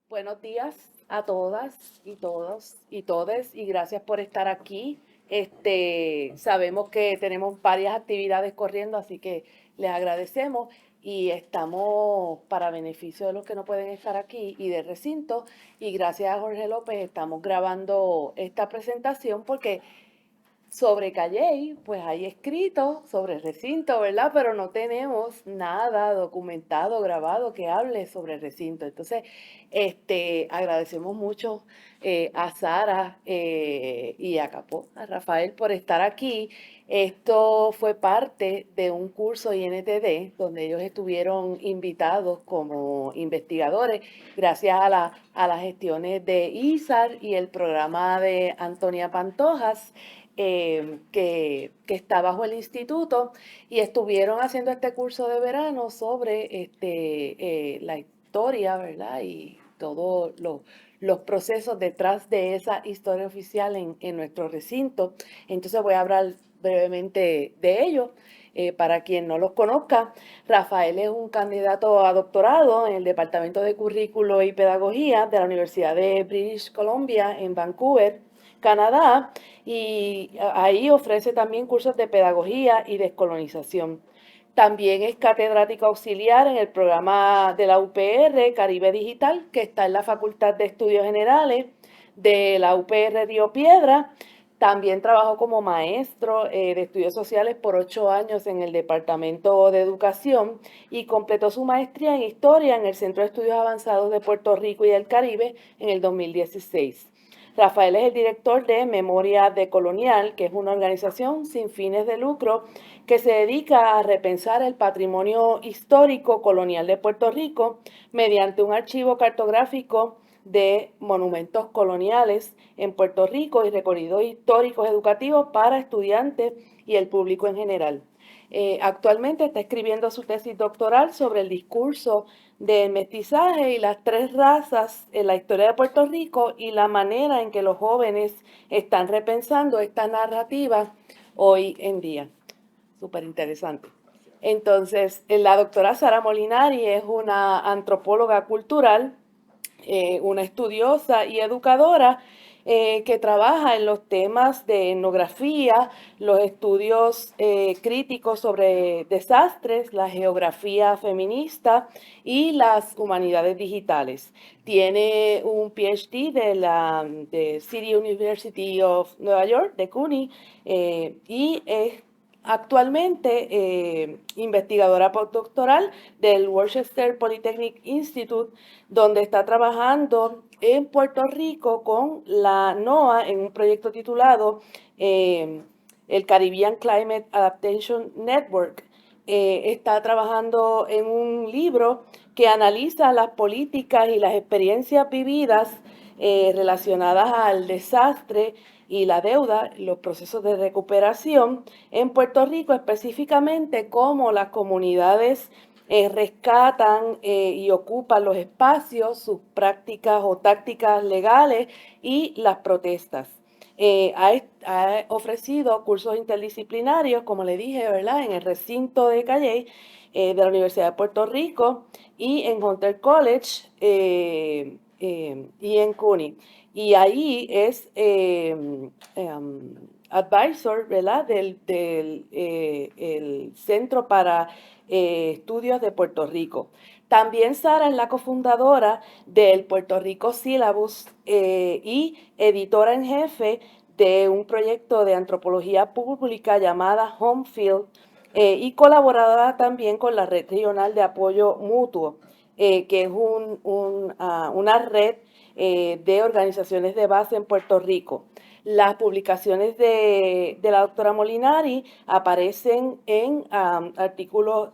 Buenos días a todas y todos y todes y gracias por estar aquí. Sabemos que tenemos varias actividades corriendo, así que les agradecemos y estamos para beneficio de los que no pueden estar aquí y del recinto. Y gracias a Jorge López estamos grabando esta presentación porque sobre Calley, pues hay escrito sobre el recinto, ¿verdad? Pero no tenemos nada documentado, grabado que hable sobre el recinto. Entonces, agradecemos mucho a Sara y a Capó, a Rafael por estar aquí. Esto fue parte de un curso INTD donde ellos estuvieron invitados como investigadores gracias a las gestiones de ISAR y el programa de Antonia Pantojas que está bajo el instituto y estuvieron haciendo este curso de verano sobre la historia, ¿verdad? Y todos los procesos detrás de esa historia oficial en nuestro recinto. Entonces voy a hablar brevemente de ello. Para quien no los conozca, Rafael es un candidato a doctorado en el Departamento de Currículo y Pedagogía de la Universidad de British Columbia en Vancouver, Canadá, y ahí ofrece también cursos de pedagogía y descolonización. También es catedrático auxiliar en el programa de la UPR Caribe Digital, que está en la Facultad de Estudios Generales de la UPR Río Piedra. También trabajó como maestro de estudios sociales por 8 años en el Departamento de Educación y completó su maestría en Historia en el Centro de Estudios Avanzados de Puerto Rico y el Caribe en el 2016. Rafael es el director de Memoria Decolonial, que es una organización sin fines de lucro que se dedica a repensar el patrimonio histórico colonial de Puerto Rico mediante un archivo cartográfico de monumentos coloniales en Puerto Rico y recorridos históricos educativos para estudiantes y el público en general. Actualmente está escribiendo su tesis doctoral sobre el discurso del mestizaje y las tres razas en la historia de Puerto Rico y la manera en que los jóvenes están repensando esta narrativa hoy en día. Súper interesante. Entonces, la doctora Sara Molinari es una antropóloga cultural, una estudiosa y educadora que trabaja en los temas de etnografía, los estudios críticos sobre desastres, la geografía feminista y las humanidades digitales. Tiene un PhD de City University of Nueva York, de CUNY, y es actualmente investigadora postdoctoral del Worcester Polytechnic Institute, donde está trabajando en Puerto Rico con la NOAA en un proyecto titulado el Caribbean Climate Adaptation Network. Está trabajando en un libro que analiza las políticas y las experiencias vividas relacionadas al desastre y la deuda, los procesos de recuperación en Puerto Rico, específicamente cómo las comunidades rescatan y ocupan los espacios, sus prácticas o tácticas legales y las protestas. Ha ofrecido cursos interdisciplinarios, como le dije, ¿verdad? En el recinto de Calley, de la Universidad de Puerto Rico y en Hunter College y en CUNY. Y ahí es advisor, ¿verdad? Del el Centro para Estudios de Puerto Rico. También Sara es la cofundadora del Puerto Rico Syllabus y editora en jefe de un proyecto de antropología pública llamada Homefield y colaboradora también con la Red Regional de Apoyo Mutuo, que es una red de organizaciones de base en Puerto Rico. Las publicaciones de la doctora Molinari aparecen en artículos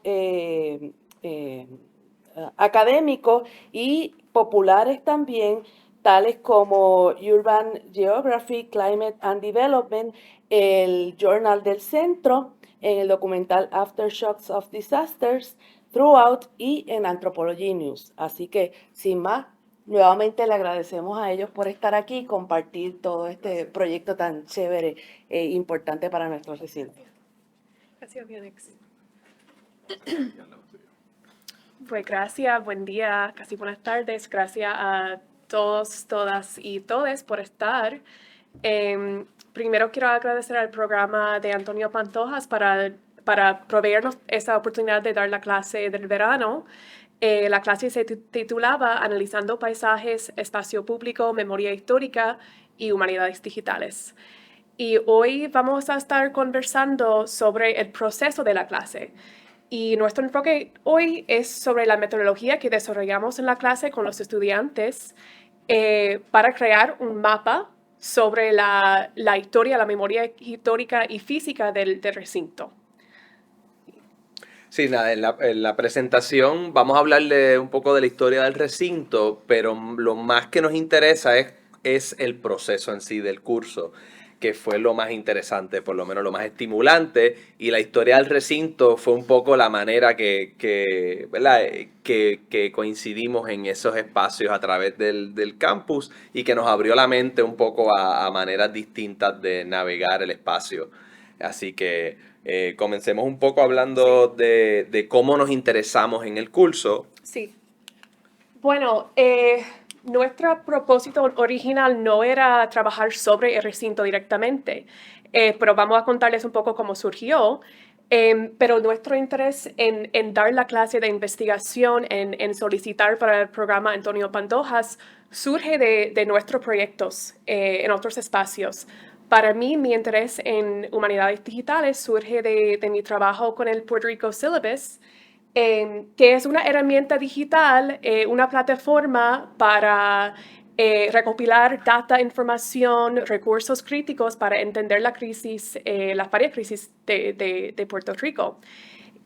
académicos y populares también, tales como Urban Geography, Climate and Development, el Journal del Centro, en el documental Aftershocks of Disasters, Throughout y en Anthropology News. Así que, sin más, nuevamente le agradecemos a ellos por estar aquí y compartir todo este proyecto tan chévere e importante para nuestro recinto. Gracias, Dianex. Pues gracias, buen día, casi buenas tardes. Gracias a todos, todas y todes por estar. Primero quiero agradecer al programa de Antonio Pantojas para proveernos esa oportunidad de dar la clase del verano. La clase se titulaba Analizando paisajes, espacio público, memoria histórica y humanidades digitales. Y hoy vamos a estar conversando sobre el proceso de la clase. Y nuestro enfoque hoy es sobre la metodología que desarrollamos en la clase con los estudiantes para crear un mapa sobre la historia, la memoria histórica y física del recinto. Sí, en la presentación vamos a hablarle un poco de la historia del recinto, pero lo más que nos interesa es el proceso en sí del curso, que fue lo más interesante, por lo menos lo más estimulante, y la historia del recinto fue un poco la manera ¿verdad? Que coincidimos en esos espacios a través del campus y que nos abrió la mente un poco a maneras distintas de navegar el espacio. Así que comencemos un poco hablando de cómo nos interesamos en el curso. Sí. Bueno, nuestro propósito original no era trabajar sobre el recinto directamente, pero vamos a contarles un poco cómo surgió. Pero nuestro interés en dar la clase de investigación, en solicitar para el programa Antonio Pantojas, surge de nuestros proyectos en otros espacios. Para mí, mi interés en humanidades digitales surge de mi trabajo con el Puerto Rico Syllabus, que es una herramienta digital, una plataforma para recopilar data, información, recursos críticos para entender la crisis, las varias crisis de Puerto Rico.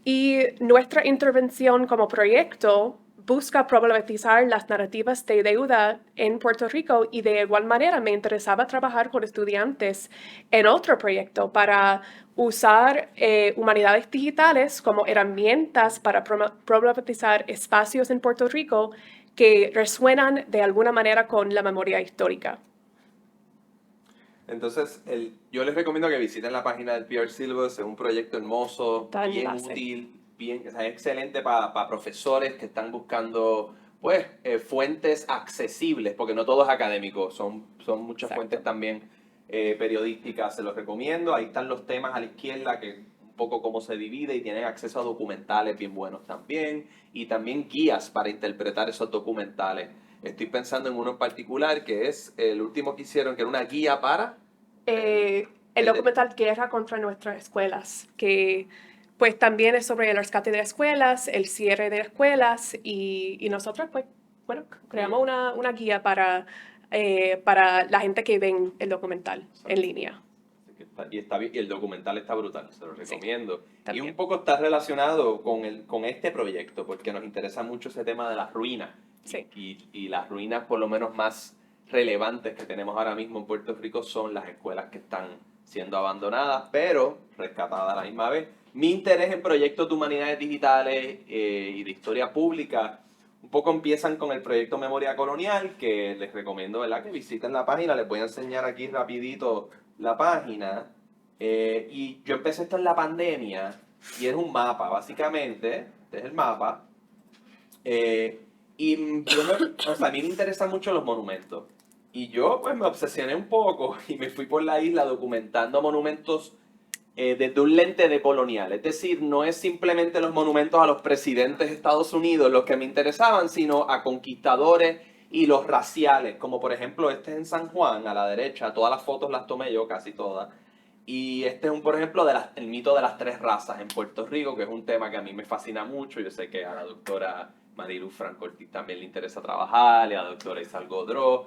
Y nuestra intervención como proyecto busca problematizar las narrativas de deuda en Puerto Rico y de igual manera me interesaba trabajar con estudiantes en otro proyecto para usar humanidades digitales como herramientas para problematizar espacios en Puerto Rico que resuenan de alguna manera con la memoria histórica. Entonces, yo les recomiendo que visiten la página del PR Syllabus, es un proyecto hermoso, bien Enlace. útil, o sea, excelente para profesores que están buscando pues, fuentes accesibles, porque no todo es académico, son muchas Exacto. fuentes también periodísticas, se los recomiendo. Ahí están los temas a la izquierda, que un poco cómo se divide, y tienen acceso a documentales bien buenos también, y también guías para interpretar esos documentales. Estoy pensando en uno en particular, que es el último que hicieron, que era una guía para... el documental Guerra contra nuestras escuelas, que pues también es sobre el rescate de escuelas, el cierre de escuelas y nosotros pues, bueno, creamos una guía para la gente que ven el documental en línea. Y el documental está brutal, se lo recomiendo. Sí, y un poco está relacionado con este proyecto, porque nos interesa mucho ese tema de las ruinas. Sí. Y las ruinas, por lo menos más relevantes que tenemos ahora mismo en Puerto Rico, son las escuelas que están siendo abandonadas, pero rescatadas a la misma vez. Mi interés en proyectos de humanidades digitales y de historia pública un poco empiezan con el proyecto Memoria Colonial, que les recomiendo, ¿verdad?, que visiten la página. Les voy a enseñar aquí rapidito la página. Y yo empecé esto en la pandemia y es un mapa, básicamente. Este es el mapa. A mí me interesan mucho los monumentos. Y yo pues me obsesioné un poco y me fui por la isla documentando monumentos desde un lente de colonial. Es decir, no es simplemente los monumentos a los presidentes de Estados Unidos los que me interesaban, sino a conquistadores y los raciales, como por ejemplo este es en San Juan, a la derecha. Todas las fotos las tomé yo, casi todas. Y este es por ejemplo, el mito de las tres razas en Puerto Rico, que es un tema que a mí me fascina mucho. Yo sé que a la doctora Marilu Franco Ortiz también le interesa trabajar, y a la doctora Isal Godró,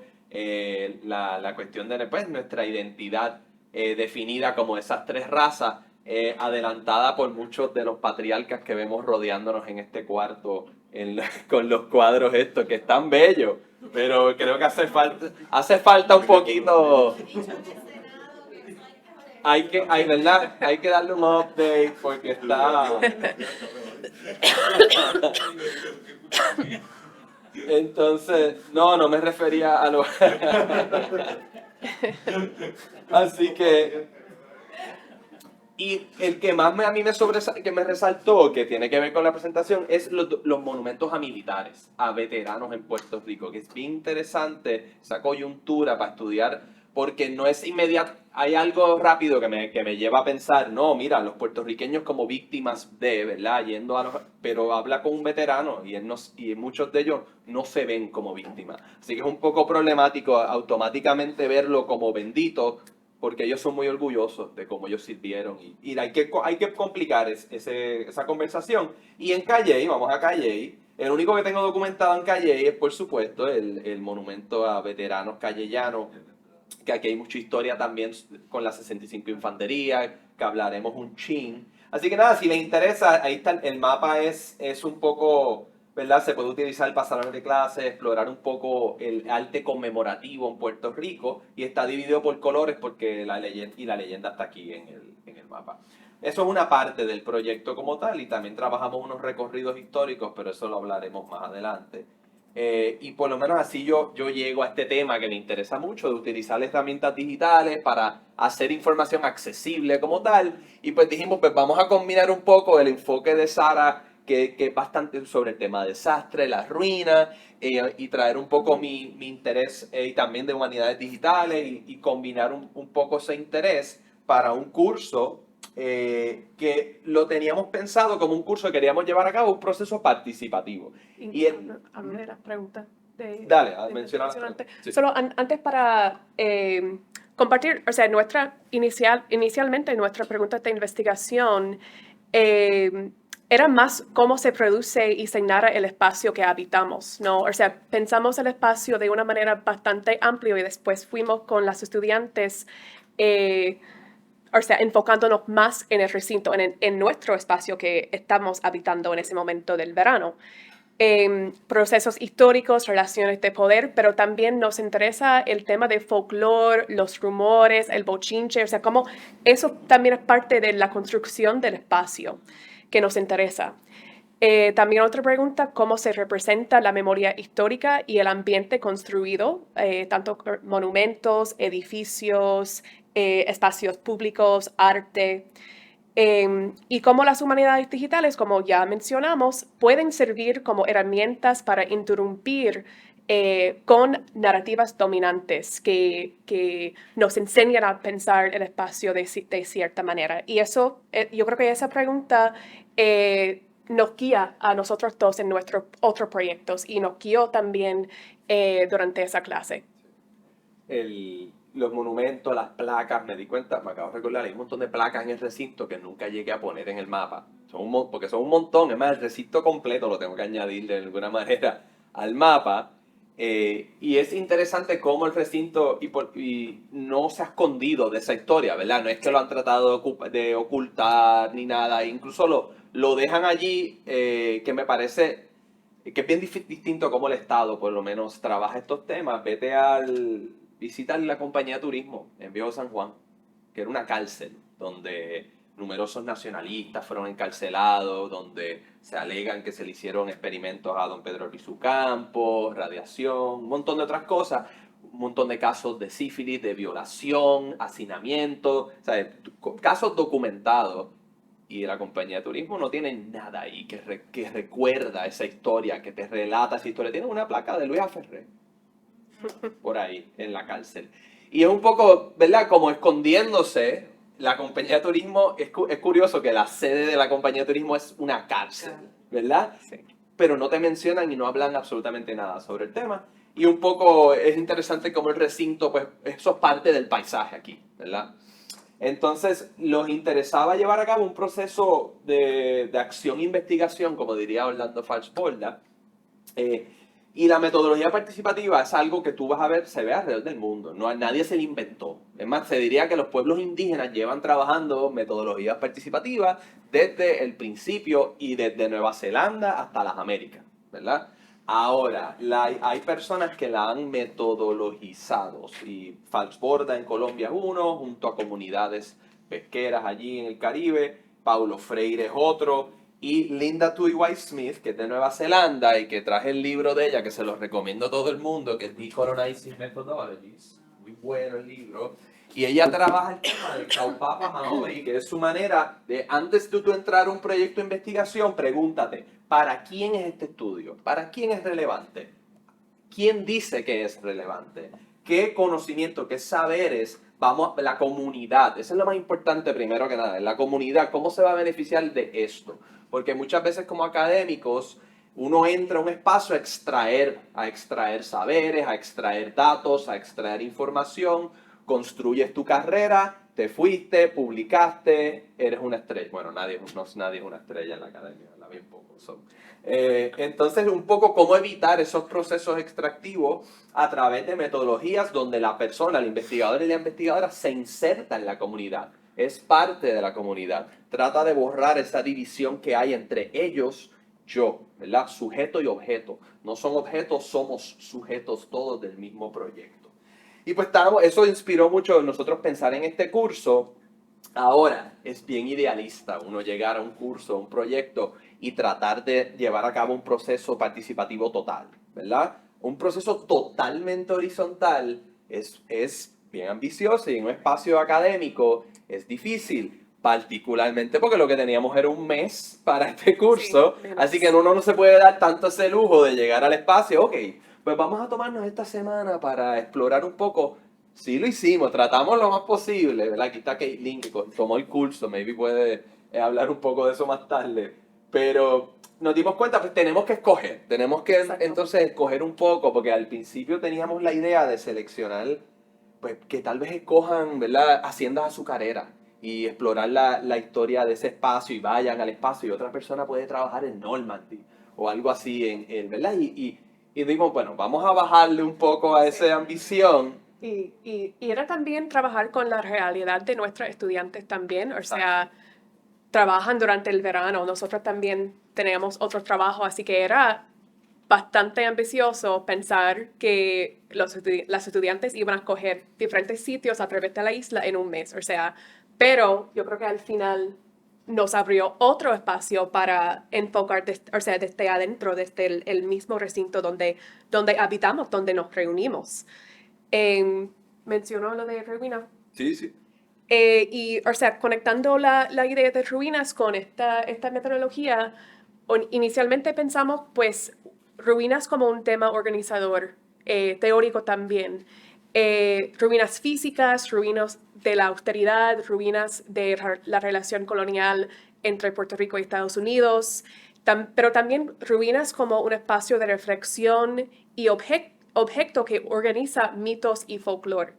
la cuestión de pues, nuestra identidad definida como esas tres razas, adelantada por muchos de los patriarcas que vemos rodeándonos en este cuarto con los cuadros estos, que están bellos, pero creo que hace falta un poquito... ¿verdad? Hay que darle un update porque está... Entonces, no me refería a lo... Así que Y el que más a mí que me resaltó, que tiene que ver con la presentación, es los monumentos a militares, a veteranos en Puerto Rico, que es bien interesante esa coyuntura para estudiar, porque no es inmediato. Hay algo rápido que me lleva a pensar, no, mira, los puertorriqueños como víctimas de, ¿verdad? Pero habla con un veterano y muchos de ellos no se ven como víctimas. Así que es un poco problemático automáticamente verlo como bendito, porque ellos son muy orgullosos de cómo ellos sirvieron y hay que complicar esa conversación. Y en Calley, vamos a Calley, el único que tengo documentado en Calley es, por supuesto, el monumento a veteranos callellanos, que aquí hay mucha historia también con la 65 Infantería, que hablaremos un chin. Así que nada, si les interesa, ahí está, el mapa es un poco, ¿verdad? Se puede utilizar para salones de clase, explorar un poco el arte conmemorativo en Puerto Rico y está dividido por colores porque la leyenda está aquí en el mapa. Eso es una parte del proyecto como tal y también trabajamos unos recorridos históricos, pero eso lo hablaremos más adelante. Y por lo menos así yo llego a este tema que me interesa mucho, de utilizar herramientas digitales para hacer información accesible como tal. Y pues dijimos, pues vamos a combinar un poco el enfoque de Sara, que es bastante sobre el tema de desastre, las ruinas, y traer un poco mi interés y también de humanidades digitales y combinar un poco ese interés para un curso que lo teníamos pensado como un curso que queríamos llevar a cabo, un proceso participativo. Y hablo de las preguntas dale, de menciona las mencionante. preguntas. Sí. Solo antes para compartir, o sea, inicialmente nuestra pregunta de investigación era más cómo se produce y se narra el espacio que habitamos, ¿no? O sea, pensamos el espacio de una manera bastante amplia y después fuimos con las estudiantes o sea, enfocándonos más en el recinto, en nuestro espacio que estamos habitando en ese momento del verano. Procesos históricos, relaciones de poder, pero también nos interesa el tema de folclore, los rumores, el bochinche, o sea, cómo eso también es parte de la construcción del espacio que nos interesa. También otra pregunta, ¿cómo se representa la memoria histórica y el ambiente construido, tanto monumentos, edificios, espacios públicos, arte? Y cómo las humanidades digitales, como ya mencionamos, pueden servir como herramientas para interrumpir con narrativas dominantes que nos enseñan a pensar el espacio de cierta manera. Y eso, yo creo que esa pregunta nos guía a nosotros dos en nuestros otros proyectos y nos guió también durante esa clase. Los monumentos, las placas, me di cuenta, me acabo de recordar, hay un montón de placas en el recinto que nunca llegué a poner en el mapa. Porque son un montón, es más, el recinto completo lo tengo que añadir de alguna manera al mapa. Y es interesante cómo el recinto y no se ha escondido de esa historia, ¿verdad? No es que lo han tratado de ocultar ni nada, incluso lo dejan allí, que me parece que es bien distinto cómo el Estado, por lo menos, trabaja estos temas. Visita la compañía de turismo en Viejo San Juan, que era una cárcel donde numerosos nacionalistas fueron encarcelados, donde se alegan que se le hicieron experimentos a don Pedro Albizu Campos, radiación, un montón de otras cosas, un montón de casos de sífilis, de violación, hacinamiento, ¿sabes? Casos documentados. Y la compañía de turismo no tiene nada ahí que recuerda esa historia, que te relata esa historia. Tiene una placa de Luis Ferré por ahí en la cárcel. Y es un poco, ¿verdad? Como escondiéndose, la compañía de turismo, es curioso que la sede de la compañía de turismo es una cárcel, ¿verdad? Sí. Pero no te mencionan y no hablan absolutamente nada sobre el tema. Y un poco es interesante como el recinto, pues eso es parte del paisaje aquí, ¿verdad? Entonces, los interesaba llevar a cabo un proceso de acción e investigación, como diría Orlando Falsborda, y la metodología participativa es algo que tú vas a ver, se ve alrededor del mundo. No, nadie se lo inventó. Es más, se diría que los pueblos indígenas llevan trabajando metodologías participativas desde el principio y desde Nueva Zelanda hasta las Américas, ¿verdad? Ahora, hay personas que la han metodologizado. Y Falsborda en Colombia es uno, junto a comunidades pesqueras allí en el Caribe. Paulo Freire es otro. Y Linda Tui White Smith, que es de Nueva Zelanda y que traje el libro de ella, que se lo recomiendo a todo el mundo, que es Decolonizing Methodologies. Muy bueno el libro. Y ella trabaja el tema del Kaupapa Maori, que es su manera de, antes de tú entrar a un proyecto de investigación, pregúntate, ¿para quién es este estudio? ¿Para quién es relevante? ¿Quién dice que es relevante? ¿Qué conocimiento, qué saberes vamos a la comunidad? Eso es lo más importante primero que nada, la comunidad, ¿cómo se va a beneficiar de esto? Porque muchas veces como académicos uno entra a un espacio a extraer saberes, a extraer datos, a extraer información, construyes tu carrera, te fuiste, publicaste, eres una estrella. Bueno, nadie es una estrella en la academia, la bien poco son. Entonces, un poco cómo evitar esos procesos extractivos a través de metodologías donde la persona, el investigador y la investigadora se inserta en la comunidad, es parte de la comunidad, trata de borrar esa división que hay entre ellos, yo, ¿verdad? Sujeto y objeto. No son objetos, somos sujetos todos del mismo proyecto. Y pues eso inspiró mucho a nosotros pensar en este curso. Ahora, es bien idealista uno llegar a un curso, a un proyecto y tratar de llevar a cabo un proceso participativo total, ¿verdad? Un proceso totalmente horizontal es bien ambicioso y en un espacio académico es difícil, particularmente porque lo que teníamos era un mes para este curso, Sí, menos. así que uno no se puede dar tanto ese lujo de llegar al espacio, ok, pues vamos a tomarnos esta semana para explorar un poco. Sí lo hicimos, tratamos lo más posible, ¿verdad? Aquí está Caitlin que tomó el curso, maybe puede hablar un poco de eso más tarde, pero nos dimos cuenta, pues tenemos que escoger, tenemos que Exacto. entonces escoger un poco, porque al principio teníamos la idea de seleccionar, pues que tal vez escojan, ¿verdad? Haciendas azucareras y explorar la historia de ese espacio y vayan al espacio y otra persona puede trabajar en Normandy o algo así, ¿verdad? Y dimos, bueno, vamos a bajarle un poco a esa ambición. Y era también trabajar con la realidad de nuestros estudiantes también, o sea, trabajan durante el verano, nosotros también teníamos otros trabajos, así que era bastante ambicioso pensar que las estudiantes iban a escoger diferentes sitios a través de la isla en un mes, o sea, pero yo creo que al final nos abrió otro espacio para enfocar, o sea, desde adentro, desde el mismo recinto donde habitamos, donde nos reunimos. Mencionó lo de ruinas. Sí, sí. Y, o sea, conectando la idea de ruinas con esta metodología, inicialmente pensamos, pues, ruinas como un tema organizador, teórico también. Ruinas físicas, ruinas de la austeridad, ruinas de la relación colonial entre Puerto Rico y Estados Unidos, pero también ruinas como un espacio de reflexión y objeto que organiza mitos y folclore.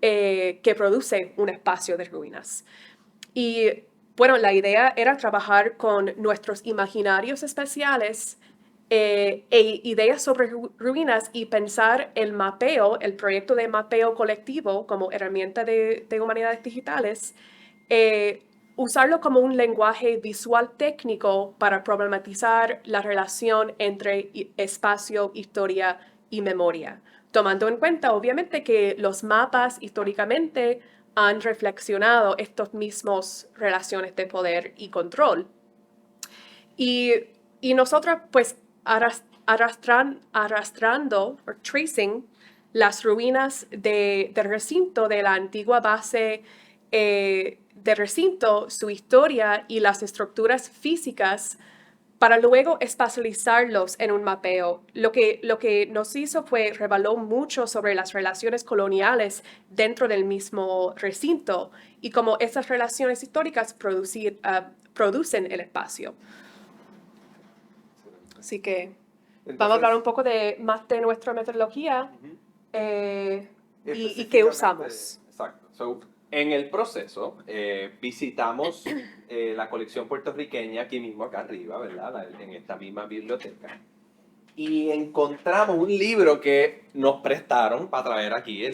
Que produce un espacio de ruinas. Y bueno, la idea era trabajar con nuestros imaginarios especiales e ideas sobre ruinas y pensar el mapeo, el proyecto de mapeo colectivo como herramienta de humanidades digitales, usarlo como un lenguaje visual técnico para problematizar la relación entre espacio, historia y memoria, tomando en cuenta, obviamente, que los mapas históricamente han reflexionado estos mismos relaciones de poder y control. Y nosotros, pues, arrastrando, o tracing, las ruinas del recinto, de la antigua base de recinto, su historia y las estructuras físicas, para luego espacializarlos en un mapeo. Lo que nos hizo fue reveló mucho sobre las relaciones coloniales dentro del mismo recinto y cómo esas relaciones históricas producen el espacio. Así que vamos a hablar un poco más de nuestra metodología y qué usamos. Exacto. So, en el proceso visitamos la colección puertorriqueña aquí mismo, acá arriba, ¿verdad? En esta misma biblioteca. Y encontramos un libro que nos prestaron para traer aquí,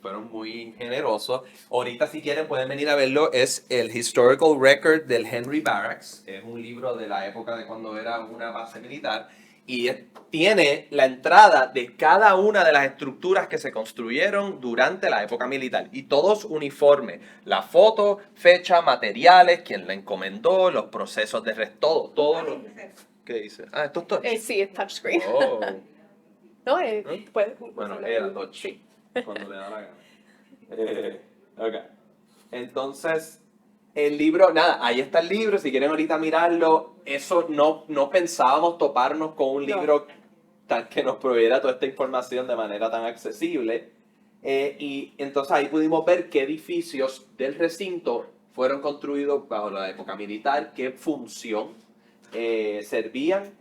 fueron muy generosos. Ahorita si quieren pueden venir a verlo, es el Historical Record del Henry Barracks, es un libro de la época de cuando era una base militar y tiene la entrada de cada una de las estructuras que se construyeron durante la época militar y todos uniformes, la foto, fecha, materiales, quién la encomendó, los procesos de resto, todo lo... ¿Qué dice? Ah, esto es touch. Sí, es touchscreen. Oh. No, Bueno, era touch. Sí. Cuando le da la gana. Ok. Entonces, el libro, nada, ahí está el libro, si quieren ahorita mirarlo, eso no pensábamos toparnos con un libro que nos proveyera toda esta información de manera tan accesible. Y entonces ahí pudimos ver qué edificios del recinto fueron construidos bajo la época militar, qué función servían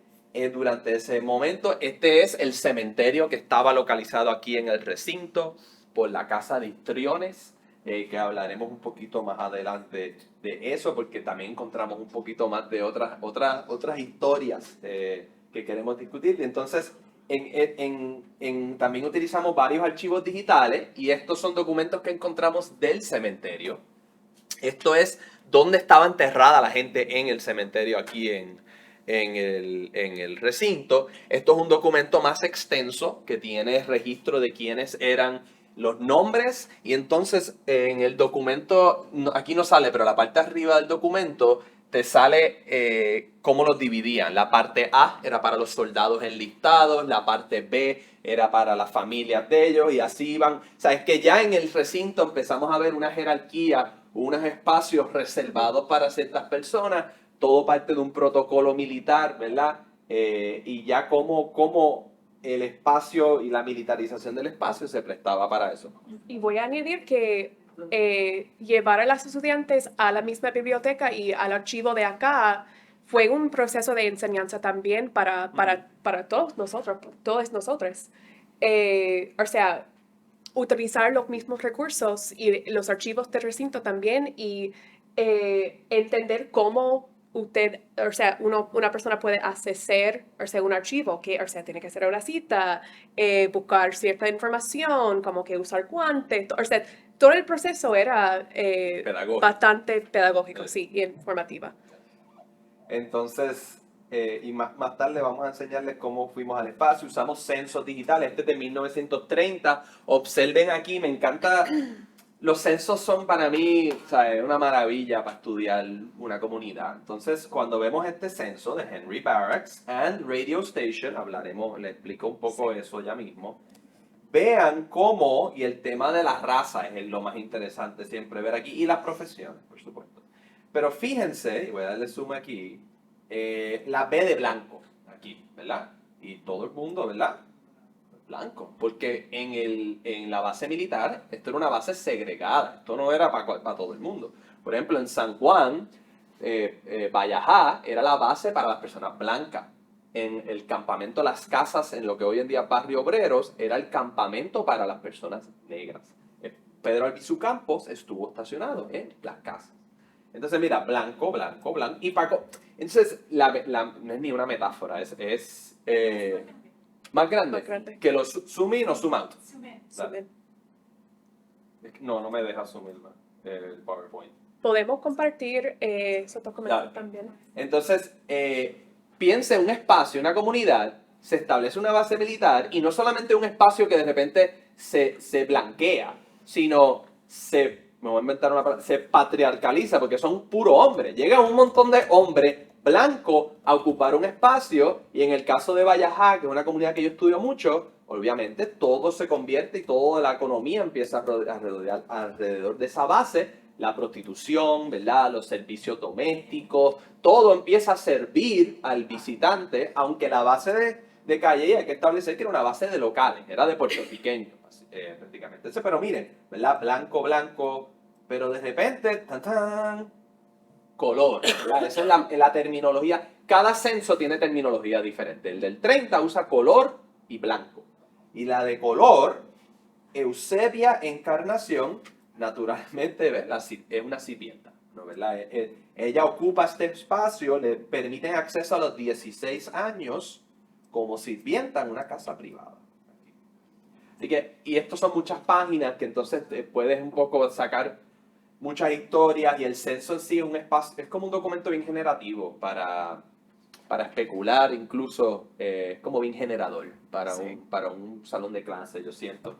durante ese momento. Este es el cementerio que estaba localizado aquí en el recinto por la casa de Histriones, que hablaremos un poquito más adelante de eso, porque también encontramos un poquito más de otras historias que queremos discutir. Entonces, también utilizamos varios archivos digitales y estos son documentos que encontramos del cementerio. Esto es dónde estaba enterrada la gente en el cementerio aquí en el recinto. Esto es un documento más extenso que tiene registro de quiénes eran los nombres y entonces en el documento, aquí no sale, pero la parte de arriba del documento te sale cómo los dividían. La parte A era para los soldados enlistados, la parte B era para las familias de ellos y así iban. O sea, es que ya en el recinto empezamos a ver una jerarquía, unos espacios reservados para ciertas personas, todo parte de un protocolo militar, ¿verdad? Y ya como el espacio y la militarización del espacio se prestaba para eso. Y voy a añadir que llevar a los estudiantes a la misma biblioteca y al archivo de acá fue un proceso de enseñanza también para todos nosotros. O sea, utilizar los mismos recursos y los archivos de recinto también y entender cómo una persona puede acceder, un archivo, que, tiene que hacer una cita, buscar cierta información, como que usar guantes, todo el proceso era bastante pedagógico, sí, y informativa. Entonces, y más tarde vamos a enseñarles cómo fuimos al espacio. Usamos censos digitales, este es de 1930. Observen aquí, me encanta. Los censos son para mí, ¿sabes?, una maravilla para estudiar una comunidad. Entonces, cuando vemos este censo de Henry Barracks and Radio Station, le explico un poco eso ya mismo. Vean cómo, y el tema de la raza es lo más interesante siempre ver aquí, y las profesiones, por supuesto. Pero fíjense, y voy a darle zoom aquí, la B de blanco, aquí, ¿verdad? Y todo el mundo, ¿verdad? Blanco, porque en la base militar, esto era una base segregada, esto no era para todo el mundo. Por ejemplo, en San Juan, Vallajá era la base para las personas blancas. En el campamento Las Casas, en lo que hoy en día es Barrio Obreros, era el campamento para las personas negras. Pedro Albizu Campos estuvo estacionado en Las Casas. Entonces, mira, blanco, blanco, blanco. Y Paco, entonces, no es ni una metáfora, es más grande. Que lo zoom in o zoom out. Zoom in. No me deja zoom in el PowerPoint. Podemos compartir esos documentos Dale. también. Entonces, piensa en un espacio, una comunidad, se establece una base militar y no solamente un espacio que de repente se blanquea, sino me voy a inventar una palabra, se patriarcaliza porque son puro hombres. Llega un montón de hombres blancos a ocupar un espacio y en el caso de Vallajá, que es una comunidad que yo estudio mucho, obviamente todo se convierte y toda la economía empieza a rodear alrededor de esa base. La prostitución, ¿verdad?, los servicios domésticos, todo empieza a servir al visitante, aunque la base de Calle hay que establecer que era una base de locales, era de puertorriqueños prácticamente. Pero miren, ¿verdad?, blanco, blanco, pero de repente, tan, tan, color, ¿verdad? Esa es la terminología. Cada censo tiene terminología diferente. El del 30 usa color y blanco. Y la de color, Eusebia Encarnación, naturalmente, ¿verdad?, es una sirvienta, ¿no? ¿Verdad? Ella ocupa este espacio, le permiten acceso a los 16 años como sirvienta en una casa privada. Así que, y estos son muchas páginas que entonces puedes un poco sacar muchas historias y el censo en sí es un espacio, es como un documento bien generativo para especular, incluso es como bien generador para un salón de clase, yo siento.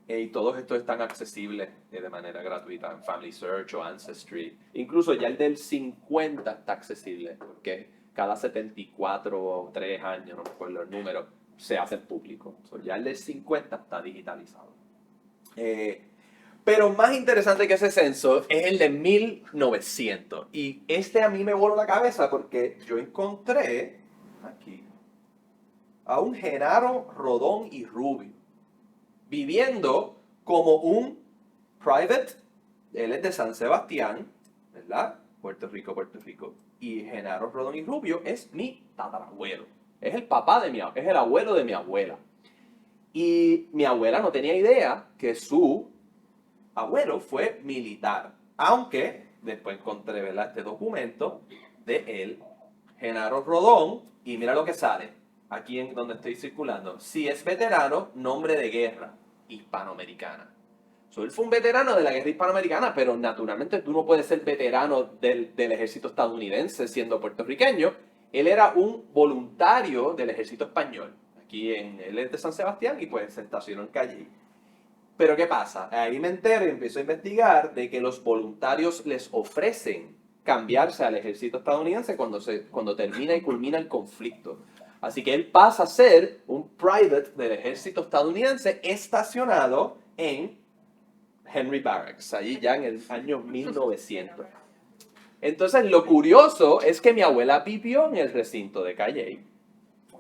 Y todos estos están accesibles de manera gratuita en Family Search o Ancestry. Incluso ya el del 50 está accesible, porque cada 74 o 3 años, no me acuerdo el número, se hace público. Ya el del 50 está digitalizado. Pero más interesante que ese censo es el de 1900. Y este a mí me voló la cabeza porque yo encontré aquí a un Genaro Rodón y Rubio viviendo como un private. Él es de San Sebastián, ¿verdad? Puerto Rico, Puerto Rico. Y Genaro Rodón y Rubio es mi tatarabuelo. Es el papá de es el abuelo de mi abuela. Y mi abuela no tenía idea que su abuelo fue militar. Aunque después encontré, ¿verdad?, este documento de él, Genaro Rodón, y mira lo que sale, aquí en donde estoy circulando. Si es veterano, nombre de guerra hispanoamericana. Él fue un veterano de la guerra hispanoamericana, pero naturalmente tú no puedes ser veterano del ejército estadounidense siendo puertorriqueño. Él era un voluntario del ejército español. Él es de San Sebastián y pues se estacionó en Calle. Pero ¿qué pasa? Ahí me entero y empiezo a investigar de que los voluntarios les ofrecen cambiarse al ejército estadounidense cuando termina y culmina el conflicto. Así que él pasa a ser un private del ejército estadounidense estacionado en Henry Barracks, allí ya en el año 1900. Entonces, lo curioso es que mi abuela vivió en el recinto de Calley,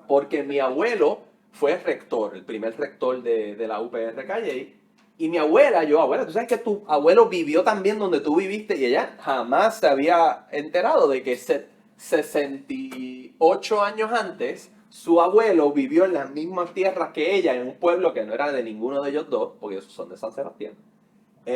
porque mi abuelo fue rector, el primer rector de la UPR Calley, y mi abuela, abuela, tú sabes que tu abuelo vivió también donde tú viviste, y ella jamás se había enterado de que 68 años antes, su abuelo vivió en las mismas tierras que ella, en un pueblo que no era de ninguno de ellos dos, porque esos son de San Sebastián.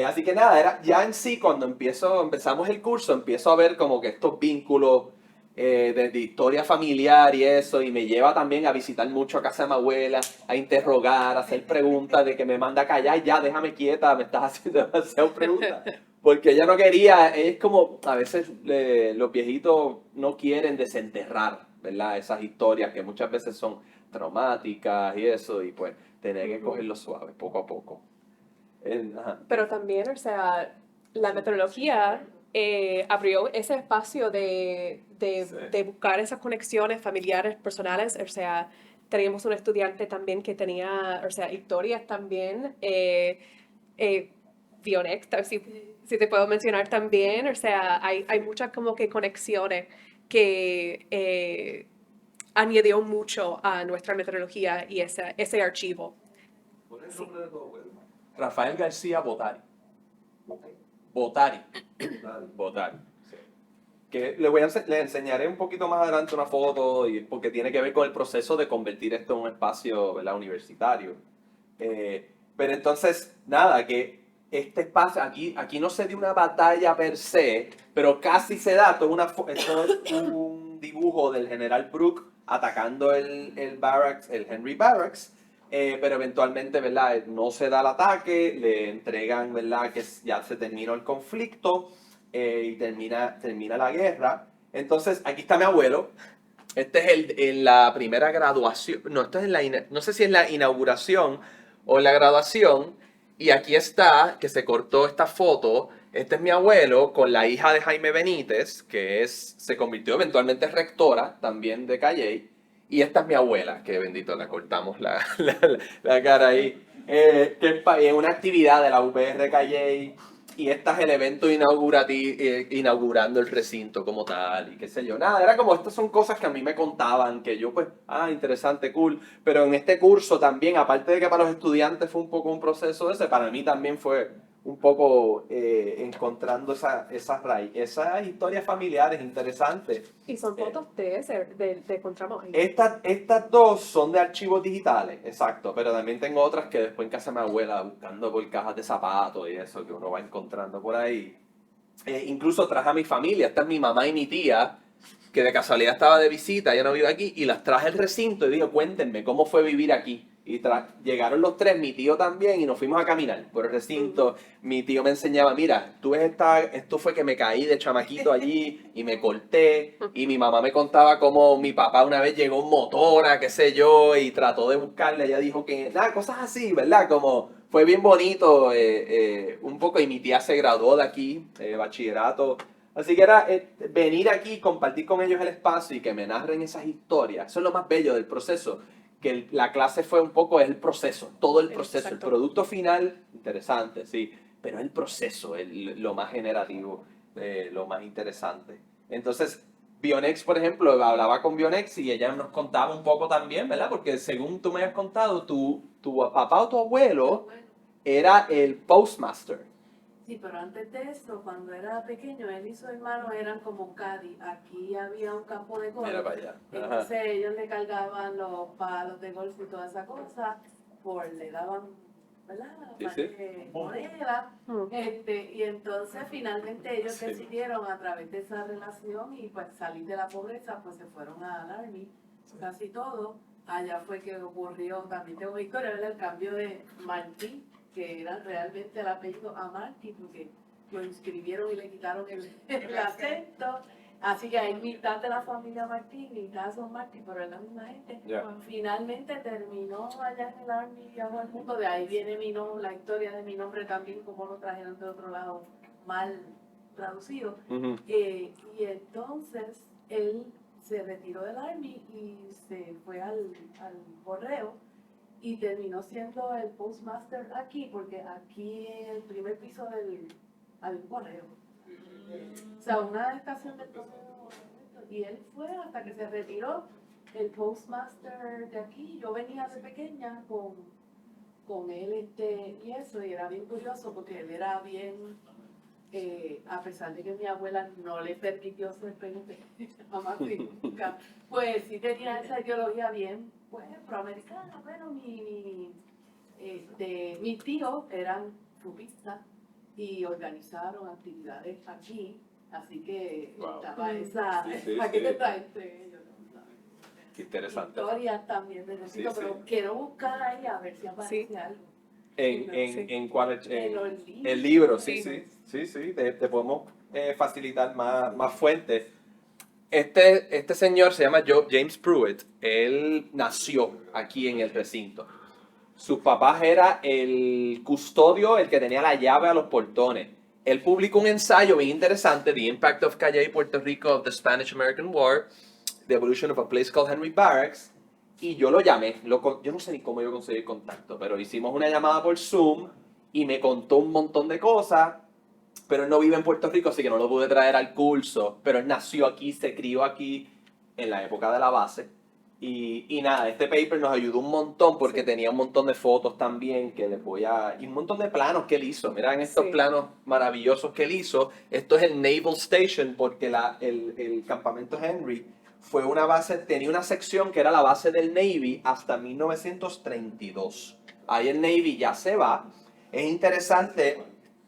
Así que nada, era ya en sí cuando empezamos el curso, empiezo a ver como que estos vínculos de historia familiar y eso, y me lleva también a visitar mucho a casa de mi abuela, a interrogar, a hacer preguntas de que me manda a callar, ya déjame quieta, me estás haciendo demasiadas preguntas. Porque ella no quería, es como a veces los viejitos no quieren desenterrar, ¿verdad? Esas historias que muchas veces son traumáticas y eso, y pues tener que cogerlo suave, poco a poco. Pero también, o sea, la metodología abrió ese espacio de buscar esas conexiones familiares, personales. O sea, teníamos un estudiante también que tenía, o sea, historias también, Vionex, si te puedo mencionar también. O sea, hay muchas como que conexiones que añadió mucho a nuestra metodología y ese archivo. ¿Cuál es el nombre de tu abuelo? Rafael García Botari. Botari. Botari. Sí. Que le enseñaré un poquito más adelante una foto porque tiene que ver con el proceso de convertir esto en un espacio, ¿verdad?, universitario. Pero entonces, nada, que este espacio, aquí no se dio una batalla per se, pero casi se da. Esto es un dibujo del general Brooke atacando el barracks, el Henry Barracks. Pero eventualmente, ¿verdad?, no se da el ataque, le entregan, ¿verdad?, que ya se terminó el conflicto y termina la guerra. Entonces, aquí está mi abuelo. Este es en la primera graduación, no, esto es no sé si es la inauguración o la graduación. Y aquí está, que se cortó esta foto. Este es mi abuelo con la hija de Jaime Benítez, que se convirtió eventualmente rectora también de Calley. Y esta es mi abuela, que bendito, la cortamos la cara ahí. Que es una actividad de la UPR Calley. Y este es el evento inaugurando el recinto como tal. Y qué sé yo. Nada, era como, estas son cosas que a mí me contaban. Que yo pues, interesante, cool. Pero en este curso también, aparte de que para los estudiantes fue un poco un proceso ese, para mí también fue un poco encontrando esas historias familiares interesantes. Y son fotos de encontramos ahí. Estas dos son de archivos digitales, exacto, pero también tengo otras que después en casa de mi abuela, buscando por cajas de zapatos y eso que uno va encontrando por ahí. Incluso traje a mi familia, esta es mi mamá y mi tía, que de casualidad estaba de visita, ella no vive aquí, y las traje al recinto y dije, cuéntenme cómo fue vivir aquí. Y llegaron los tres, mi tío también, y nos fuimos a caminar por el recinto. Mi tío me enseñaba, mira, tú ves esto fue que me caí de chamaquito allí y me corté. Y mi mamá me contaba cómo mi papá una vez llegó en motora, qué sé yo, y trató de buscarle. Ella dijo que, nada, cosas así, ¿verdad? Como fue bien bonito un poco, y mi tía se graduó de aquí, bachillerato. Así que era venir aquí, compartir con ellos el espacio y que me narren esas historias. Eso es lo más bello del proceso. Que la clase fue un poco el proceso, todo el proceso. Exacto. El producto final, interesante, sí. pero el proceso, lo más generativo, lo más interesante. Entonces, Bionex, por ejemplo, hablaba con Bionex y ella nos contaba un poco también, ¿verdad? Porque según tú me has contado, tu papá o tu abuelo Bueno, era el postmaster. sí, pero antes de eso, cuando era pequeño, él y su hermano eran como caddy. Aquí había un campo de golf. Mira para allá. Ajá. Entonces ellos le cargaban los palos de golf y toda esa cosa, le daban, ¿verdad? Sí, sí. Moneda. Mm. Y entonces finalmente ellos Sí. decidieron a través de esa relación y pues salir de la pobreza, pues se fueron al Army, casi todo. Allá fue que ocurrió, también tengo una historia, ¿verdad? El cambio de Martí, que era realmente el apellido a Martí, porque lo inscribieron y le quitaron el acento. Así que hay mitad de la familia Martí, mitad son Martí, pero es la misma gente. Ya. Finalmente terminó allá en el Army y viajó al mundo. De ahí viene mi nombre, la historia de mi nombre también, como lo trajeron de otro lado mal traducido. Ujú. Y entonces él se retiró del Army y se fue al correo y terminó siendo el postmaster aquí, porque aquí en el primer piso había un correo. O sea, una estación del correo. Y él fue hasta que se retiró el postmaster de aquí. Yo venía de pequeña con él y eso, y era bien curioso porque él era bien, a pesar de que mi abuela no le permitió ser PNP, jamás y nunca, pues sí tenía esa ideología bien, pues, proamericana. Bueno, mis tíos eran fupistas y organizaron actividades aquí, así que Wow. estaba esa, Sí, sí, ¿para qué sí. te trae entre ellos? Qué interesante. Historias también de Sí, Necesito, sí. pero quiero buscar ahí a ver si aparece algo. Sí. ¿En cuál? En los libros. El libro, sí, Sí. sí. Te podemos facilitar más fuentes. Este señor se llama James Pruitt. Él nació aquí en el recinto. Sus papás era el custodio, el que tenía la llave a los portones. Él publicó un ensayo bien interesante, The Impact of Calley, Puerto Rico, of the Spanish-American War, The Evolution of a Place Called Henry Barracks, y yo lo llamé. Yo no sé ni cómo yo conseguí el contacto, pero hicimos una llamada por Zoom y me contó un montón de cosas, pero él no vive en Puerto Rico, así que no lo pude traer al curso, pero él nació aquí, se crió aquí en la época de la base. Y nada, este paper nos ayudó un montón porque Sí. tenía un montón de fotos también que les voy a... Y un montón de planos que él hizo. Miren estos Sí. planos maravillosos que él hizo. Esto es el Naval Station porque el campamento Henry fue una base, tenía una sección que era la base del Navy hasta 1932. Ahí el Navy ya se va. Es interesante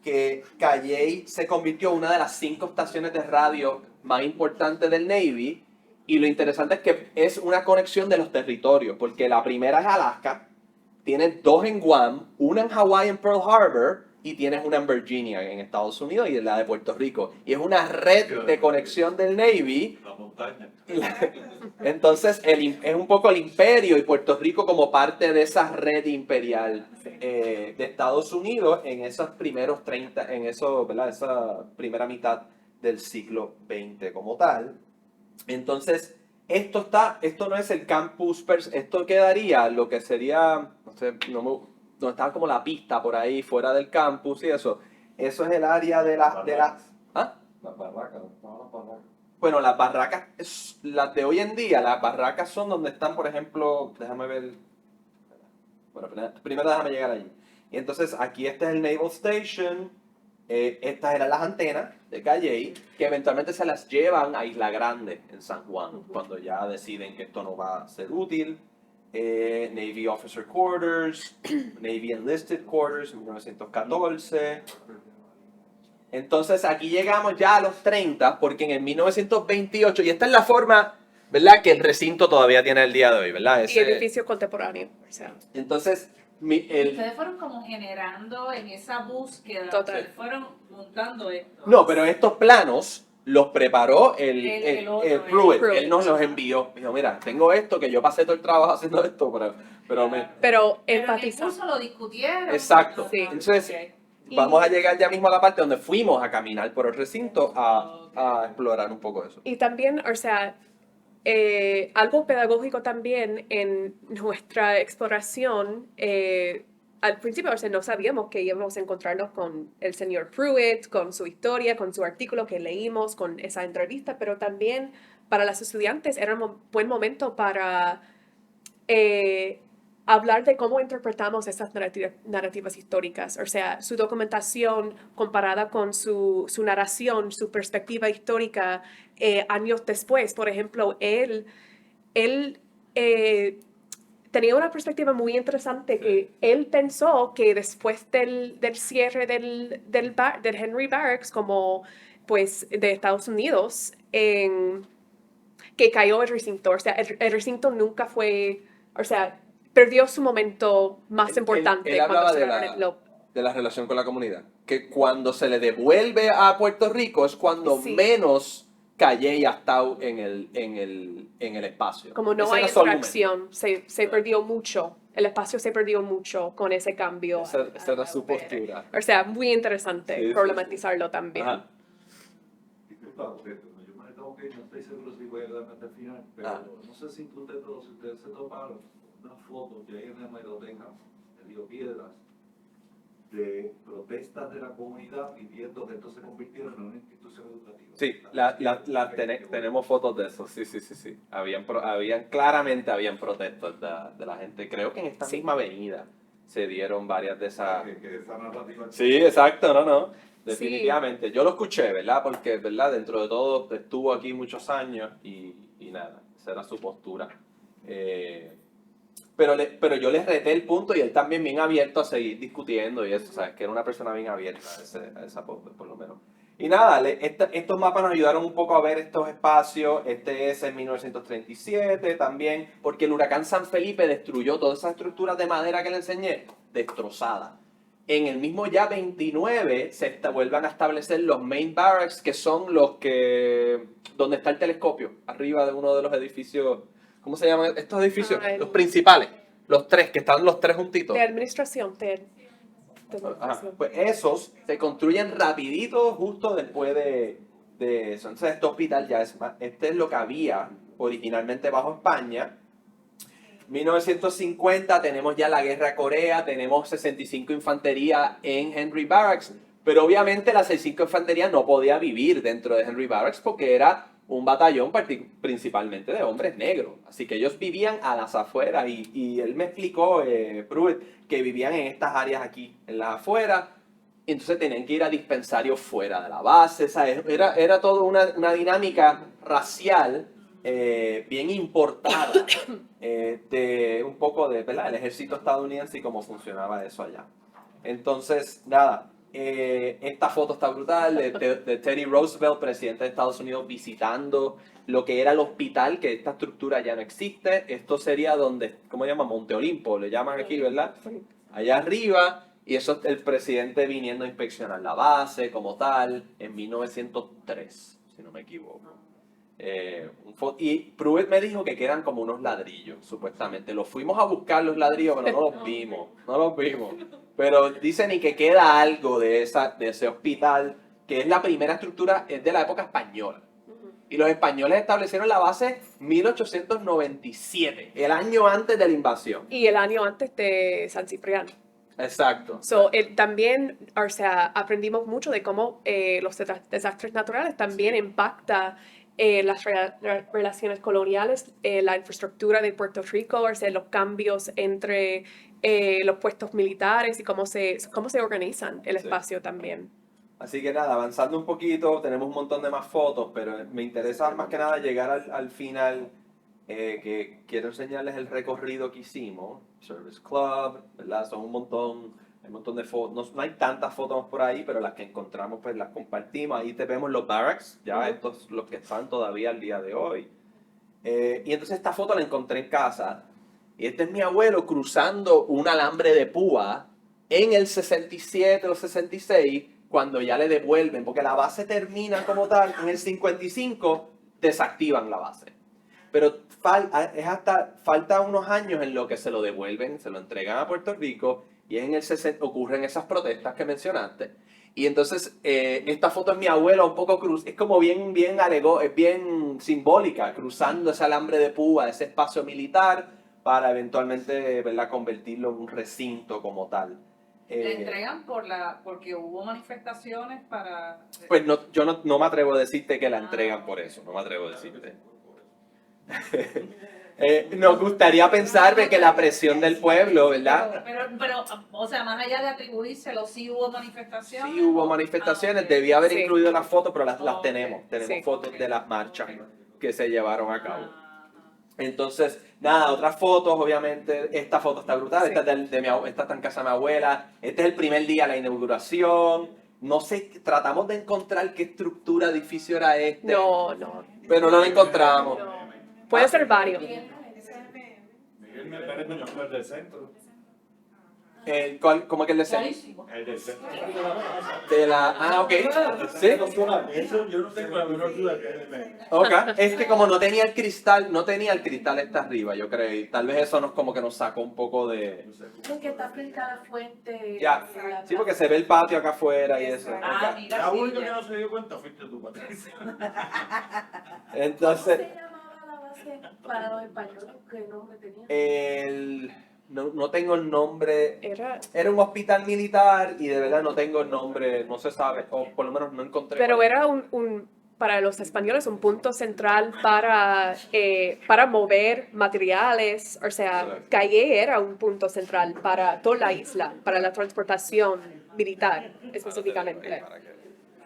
que Calley se convirtió en una de las 5 estaciones de radio más importantes del Navy. Y lo interesante es que es una conexión de los territorios, porque la primera es Alaska, tienes 2 en Guam, una en Hawái en Pearl Harbor y tienes una en Virginia en Estados Unidos y la de Puerto Rico. Y es una red de conexión del Navy. La montaña. Entonces es un poco el imperio y Puerto Rico como parte de esa red imperial de Estados Unidos en esos primeros 30, en eso, ¿verdad? Esa primera mitad del siglo XX como tal. Entonces, esto no es el campus, esto quedaría lo que sería, no sé, donde estaba como la pista por ahí fuera del campus y eso. Eso es el área de las ¿ah? Las barracas, ¿dónde estaban las barracas? Bueno, las barracas, las de hoy en día, las barracas son donde están, por ejemplo, déjame ver, bueno, primero déjame llegar allí. Y entonces aquí este es el Naval Station, estas eran las antenas de Calley, que eventualmente se las llevan a Isla Grande, en San Juan, cuando ya deciden que esto no va a ser útil. Navy Officer Quarters, Navy Enlisted Quarters en 1914. Entonces aquí llegamos ya a los 30, porque en el 1928, y esta es la forma, ¿verdad?, que el recinto todavía tiene el día de hoy, ¿verdad? Y edificio contemporáneo. O sea, Entonces, Ustedes fueron como generando en esa búsqueda, Total. ustedes fueron montando esto. no, pero estos planos los preparó El otro, Pruitt. Pruitt. Él nos los envió. Dijo, mira, tengo esto, que yo pasé todo el trabajo haciendo esto, pero pero Pero en el enfatiza. curso lo discutieron. Exacto. Sí. Entonces, Ok. vamos a llegar ya mismo a la parte donde fuimos a caminar por el recinto a explorar un poco eso. Y también, o sea, algo pedagógico también en nuestra exploración, al principio, o sea, no sabíamos que íbamos a encontrarnos con el señor Pruitt, con su historia, con su artículo que leímos, con esa entrevista, pero también para las estudiantes era un buen momento para hablar de cómo interpretamos esas narrativas históricas, o sea, su documentación comparada con su narración, su perspectiva histórica años después. Por ejemplo, él tenía una perspectiva muy interesante que él pensó que después del cierre del Henry Barracks, como pues de Estados Unidos, que cayó el recinto. O sea, el recinto nunca fue, o sea, perdió su momento más importante Él hablaba cuando cerraron el Globe. de la relación con la comunidad. Que cuando se le devuelve a Puerto Rico es cuando Sí. menos Calle ha estado en el espacio. Como no Ese hay era su argumento. interacción, se perdió mucho. El espacio se perdió mucho con ese cambio. Esa era su postura. O sea, muy interesante Sí, sí, problematizarlo también. Ajá. Disculpa, porque yo me tengo que ir, no estoy seguro si voy a darme hasta el final, pero no sé si ustedes se toparon una foto que hay en la hemeroteca de Río Piedras de protestas de la comunidad pidiendo que esto se convirtiera en una institución educativa. Sí, tenemos fotos de eso, sí. Claramente habían protestas de la gente. Creo que en esta misma avenida se dieron varias de esas. Que esa narrativa. Sí, exacto, no. Definitivamente. Yo lo escuché, ¿verdad? Porque, ¿verdad? Dentro de todo estuvo aquí muchos años y nada, esa era su postura. Pero yo les reté el punto y él también bien abierto a seguir discutiendo y eso, ¿sabes? Que era una persona bien abierta a esa por lo menos. Y nada, estos mapas nos ayudaron un poco a ver estos espacios. Este es en 1937 también, porque el huracán San Felipe destruyó todas esas estructuras de madera que le enseñé, destrozadas. En el mismo ya 29 se vuelvan a establecer los main barracks, que son los que donde está el telescopio, arriba de uno de los edificios. ¿Cómo se llaman estos edificios? Los principales, los tres, que están los tres juntitos. De administración, Pues esos se construyen rapidito justo después de eso. Entonces este hospital ya es más, este es lo que había originalmente bajo España. 1950 tenemos ya la guerra de Corea, tenemos 65 infantería en Henry Barracks, pero obviamente la 65 infantería no podía vivir dentro de Henry Barracks porque era un batallón principalmente de hombres negros. Así que ellos vivían a las afueras y él me explicó, Pruitt, que vivían en estas áreas aquí, en las afueras. Y entonces tenían que ir a dispensarios fuera de la base. ¿Sabes? Era toda una dinámica racial bien importada de un poco de, ¿verdad? El ejército estadounidense y cómo funcionaba eso allá. Entonces, nada. Esta foto está brutal de Teddy Roosevelt, presidente de Estados Unidos, visitando lo que era el hospital, que esta estructura ya no existe. Esto sería donde, ¿cómo se llama? Monte Olimpo, le llaman aquí, ¿verdad? Allá arriba, y eso es el presidente viniendo a inspeccionar la base como tal, en 1903, si no me equivoco. Y Pruitt me dijo que quedan como unos ladrillos, supuestamente. Los fuimos a buscar los ladrillos, pero no los vimos. Pero dicen y que queda algo de ese hospital, que es la primera estructura, es de la época española. Y los españoles establecieron la base 1897, el año antes de la invasión. Y el año antes de San Cipriano. Exacto. También, o sea, aprendimos mucho de cómo los desastres naturales también impactan las relaciones coloniales, la infraestructura de Puerto Rico, o sea, los cambios entre los puestos militares y cómo se organizan el espacio también. Así que nada, avanzando un poquito, tenemos un montón de más fotos, pero me interesa más que nada llegar al final, que quiero enseñarles el recorrido que hicimos. Service Club, ¿verdad? Son un montón de fotos. No hay tantas fotos por ahí, pero las que encontramos pues las compartimos. Ahí te vemos los barracks, ya estos los que están todavía al día de hoy. Y entonces esta foto la encontré en casa. Y este es mi abuelo cruzando un alambre de púa en el 67 o 66, cuando ya le devuelven, porque la base termina como tal, en el 55 desactivan la base. Pero falta unos años en lo que se lo devuelven, se lo entregan a Puerto Rico, y en el 60 ocurren esas protestas que mencionaste. Y entonces esta foto es mi abuelo un poco es como bien simbólica, cruzando ese alambre de púa, ese espacio militar, para eventualmente, ¿verdad?, convertirlo en un recinto como tal. Le entregan porque hubo manifestaciones para... Pues yo no me atrevo a decirte que la entregan por eso, no me atrevo a decirte. Nos gustaría pensar de que la presión del pueblo, ¿verdad? Pero, o sea, más allá de atribuírselo, sí hubo manifestaciones. Sí hubo manifestaciones, Ah, ok. debía haber Sí. incluido las fotos, pero las Ok. tenemos. Tenemos Sí. fotos de las marchas que se llevaron a cabo. Ajá. Entonces, nada, otras fotos, obviamente, esta foto está brutal, Sí. esta, es esta está en casa de mi abuela, este es el primer día de la inauguración, no sé, tratamos de encontrar qué estructura de edificio era este, No. pero no lo encontramos. Puede ser varios. Miguel me parece mejor el del centro. ¿Cómo que el de Clarísimo. El del centro. ok, sí. Eso yo no tengo la menor duda que es el mejor. Ok, es que como no tenía el cristal está arriba, yo creo, y tal vez eso como que nos sacó un poco de... Porque está frente a la fuente. Ya, sí, porque se ve el patio acá afuera y eso. Ah, ok. mira, La sí, única ya. que no se dio cuenta fuiste tú, Patricia. Entonces, ¿Cómo se llamaba la base para los españoles? ¿Qué nombre tenía? no tengo el nombre. Era, Era un hospital militar y de verdad no tengo el nombre, no se sabe, o por lo menos no encontré. pero cuál. era para los españoles un punto central para mover materiales, o sea, Calle era un punto central para toda la isla, para la transportación militar específicamente.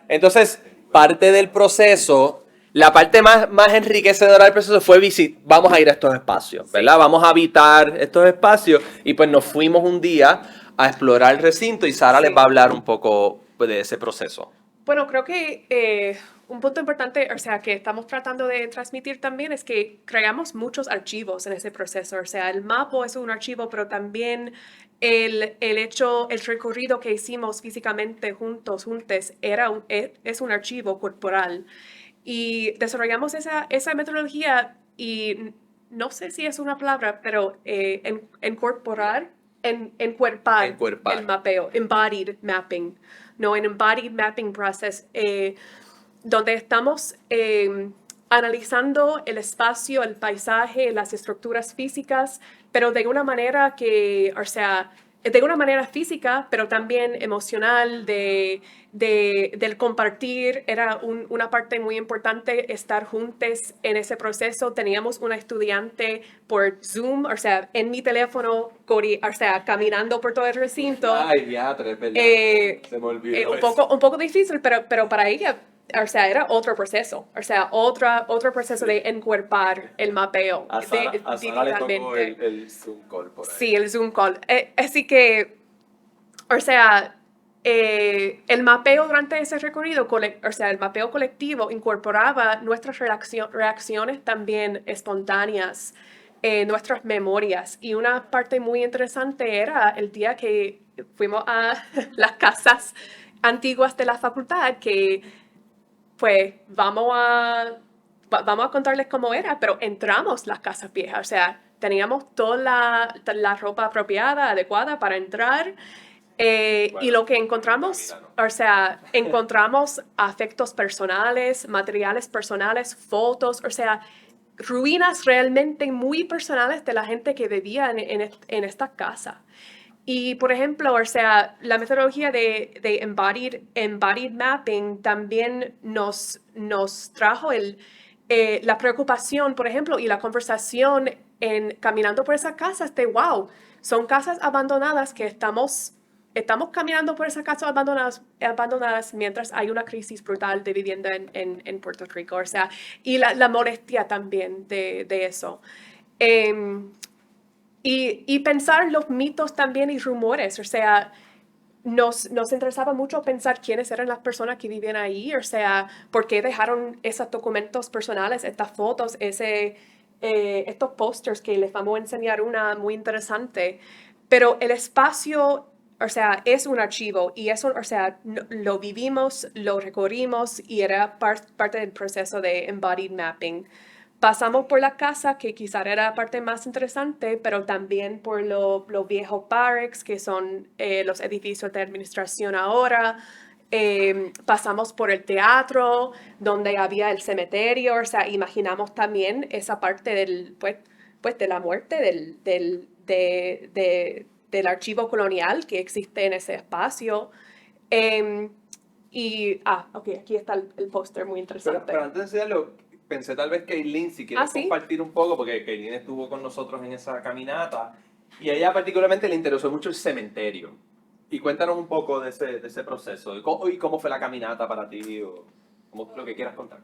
Entonces, parte del proceso, la parte más enriquecedora del proceso fue vamos a ir a estos espacios, ¿verdad? Vamos a habitar estos espacios y pues nos fuimos un día a explorar el recinto y Sara Sí. les va a hablar un poco de ese proceso. Bueno, creo que un punto importante, o sea, que estamos tratando de transmitir también es que creamos muchos archivos en ese proceso. O sea, el mapa es un archivo, pero también el recorrido que hicimos físicamente juntos, es un archivo corporal. Y desarrollamos esa metodología y no sé si es una palabra, pero encuerpar el mapeo, embodied mapping, no, en embodied mapping process, donde estamos analizando el espacio, el paisaje, las estructuras físicas, pero de una manera o sea, de una manera física, pero también emocional, del compartir. Era una parte muy importante estar juntos en ese proceso. Teníamos una estudiante por Zoom, o sea, en mi teléfono, o sea, caminando por todo el recinto. Ay, diatre, es verdad. Se me olvidó Un poco difícil, pero para ella, o sea, era otro proceso, o sea, otro proceso de encuerpar el mapeo A Sara le tocó digitalmente. el Zoom call por ahí. Sí, el Zoom call. Así que, o sea, el mapeo durante ese recorrido, o sea, el mapeo colectivo incorporaba nuestras reacciones también espontáneas, nuestras memorias. Y una parte muy interesante era el día que fuimos a las casas antiguas de la facultad, que pues vamos a contarles cómo era, pero entramos las casas viejas, o sea, teníamos toda la ropa apropiada, adecuada para entrar, y lo que encontramos, o sea, encontramos afectos personales, materiales personales, fotos, o sea, ruinas realmente muy personales de la gente que vivía en esta casa. Y, por ejemplo, o sea, la metodología de embodied mapping también nos trajo la preocupación, por ejemplo, y la conversación caminando por esas casas de, wow, son casas abandonadas que estamos caminando por esas casas abandonadas mientras hay una crisis brutal de vivienda en Puerto Rico, o sea, y la molestia también de eso. Y pensar los mitos también y rumores, o sea, nos interesaba mucho pensar quiénes eran las personas que vivían ahí, o sea, por qué dejaron esos documentos personales, estas fotos, estos pósters que les vamos a enseñar una muy interesante. Pero el espacio, o sea, es un archivo y eso, o sea, lo vivimos, lo recorrimos y era parte del proceso de embodied mapping. Pasamos por la casa, que quizá era la parte más interesante, pero también por los viejos barracks, que son los edificios de administración ahora. Pasamos por el teatro, donde había el cementerio, o sea, imaginamos también esa parte pues, de la muerte del archivo colonial que existe en ese espacio. Ok, aquí está el póster muy interesante. Pero antes de enseñarlo, pensé tal vez que Eileen, si quieres ¿sí? compartir un poco, porque Eileen estuvo con nosotros en esa caminata, y a ella particularmente le interesó mucho el cementerio. Y cuéntanos un poco de ese proceso, y cómo fue la caminata para ti, o como lo que quieras contar.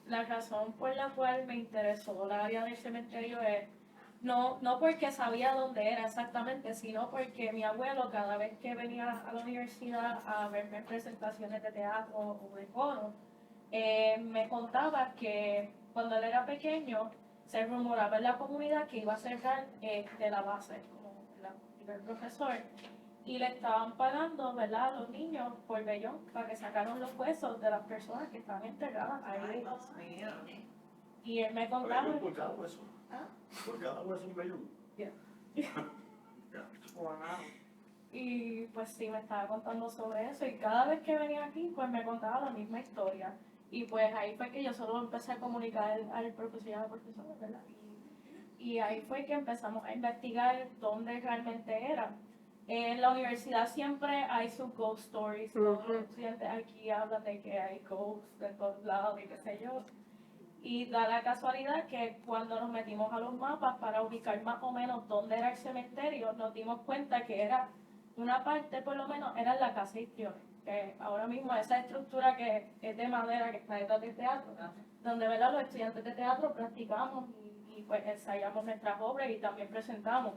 La razón por la cual me interesó la área del cementerio es no porque sabía dónde era exactamente, sino porque mi abuelo cada vez que venía a la universidad a verme presentaciones de teatro o de coro, me contaba que cuando él era pequeño se rumoraba en la comunidad que iba a cerrar de la base, como el primer profesor, y le estaban pagando, ¿verdad?, a los niños por vellón para que sacaran los huesos de las personas que estaban enterradas ahí. Y él me contaba... ¿Por cada hueso? ¿Ah? ¿Por cada hueso un vellón? Y pues sí, me estaba contando sobre eso y cada vez que venía aquí pues me contaba la misma historia. Y pues ahí fue que yo solo empecé a comunicar al profesor y a la profesora, ¿verdad? Y ahí fue que empezamos a investigar dónde realmente era. En la universidad siempre hay sus ghost stories, todos los estudiantes aquí hablan de que hay ghosts de todos lados y qué sé yo. Y da la casualidad que cuando nos metimos a los mapas para ubicar más o menos dónde era el cementerio, nos dimos cuenta que era una parte, por lo menos, era en la casa Histrión, que ahora mismo esa estructura que es de madera, que está detrás del teatro, donde, ¿verdad?, los estudiantes de teatro practicamos y pues ensayamos nuestras obras y también presentamos.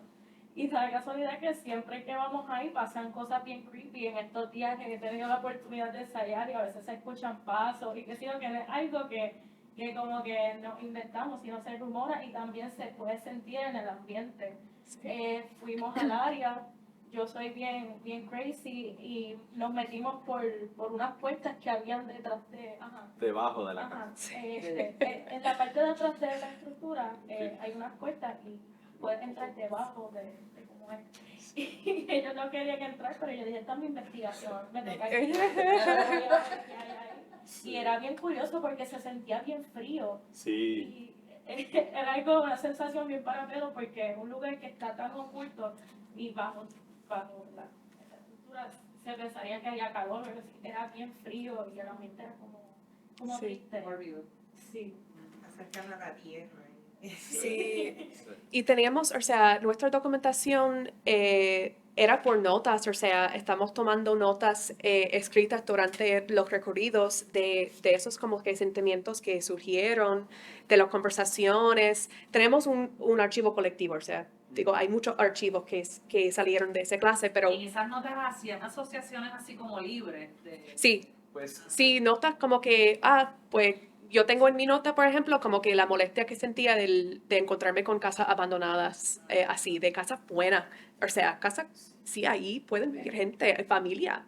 Y da la casualidad que siempre que vamos ahí pasan cosas bien creepy. En estos días que he tenido la oportunidad de ensayar y a veces se escuchan pasos y que sí, que es algo que como que nos inventamos, sino se rumora y también se puede sentir en el ambiente. Fuimos al área, yo soy bien crazy y nos metimos por unas puertas que habían detrás de... Debajo de la casa. En la parte de atrás de la estructura hay unas puertas y puedes entrar debajo de cómo es. Y ellos no querían entrar, pero yo dije, esta es mi investigación, me toca ir. Y era bien curioso porque se sentía bien frío. Sí. Y era algo, una sensación bien parapelo porque es un lugar que está tan oculto y bajo la estructura se pensaría que había calor, pero era bien frío y el ambiente era como triste. Sí. Acercan a la tierra. Sí. Y teníamos, o sea, nuestra documentación era por notas, o sea, estamos tomando notas escritas durante los recorridos de esos como que sentimientos que surgieron, de las conversaciones. Tenemos un archivo colectivo, o sea, digo, hay muchos archivos que salieron de esa clase, pero... Y esas notas hacían asociaciones así como libres. Sí, Pues, sí, notas como que, pues yo tengo en mi nota, por ejemplo, como que la molestia que sentía de encontrarme con casas abandonadas, así, de casas buenas. O sea, casas, sí, ahí pueden vivir gente, familia.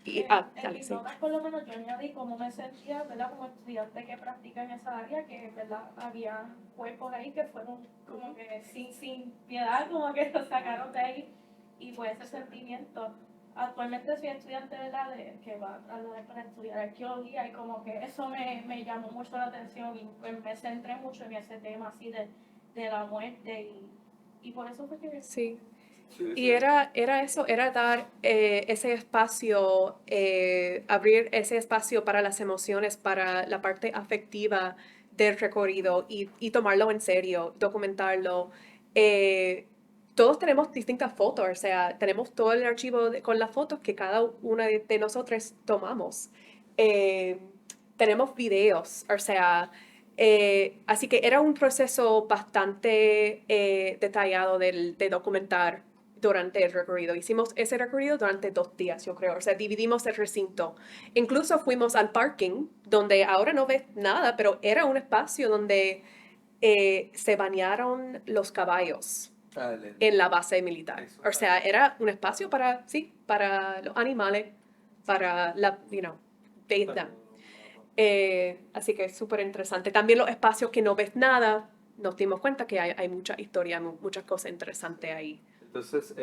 Y, en mis notas, por lo menos, yo añadí cómo me sentía, ¿verdad?, como estudiante que practica en esa área, que, ¿verdad?, había cuerpos ahí que fueron como que sin piedad, como que los sacaron de ahí. Y fue ese sentimiento. Actualmente soy estudiante, ¿verdad?, que va para estudiar arqueología y como que eso me llamó mucho la atención y pues me centré mucho en ese tema así de la muerte y por eso fue que... Sí. Y era eso, era dar ese espacio, abrir ese espacio para las emociones, para la parte afectiva del recorrido y tomarlo en serio, documentarlo. Todos tenemos distintas fotos, o sea, tenemos todo el archivo con las fotos que cada una de nosotros tomamos. Tenemos videos, o sea, así que era un proceso bastante detallado de documentar durante el recorrido. Hicimos ese recorrido durante 2 días, yo creo. O sea, dividimos el recinto. Incluso fuimos al parking, donde ahora no ves nada, pero era un espacio donde se bañaron los caballos en la base militar. O sea, era un espacio para los animales, para bathe them. Así que es súper interesante. También los espacios que no ves nada, nos dimos cuenta que hay mucha historia, muchas cosas interesantes ahí. Entonces,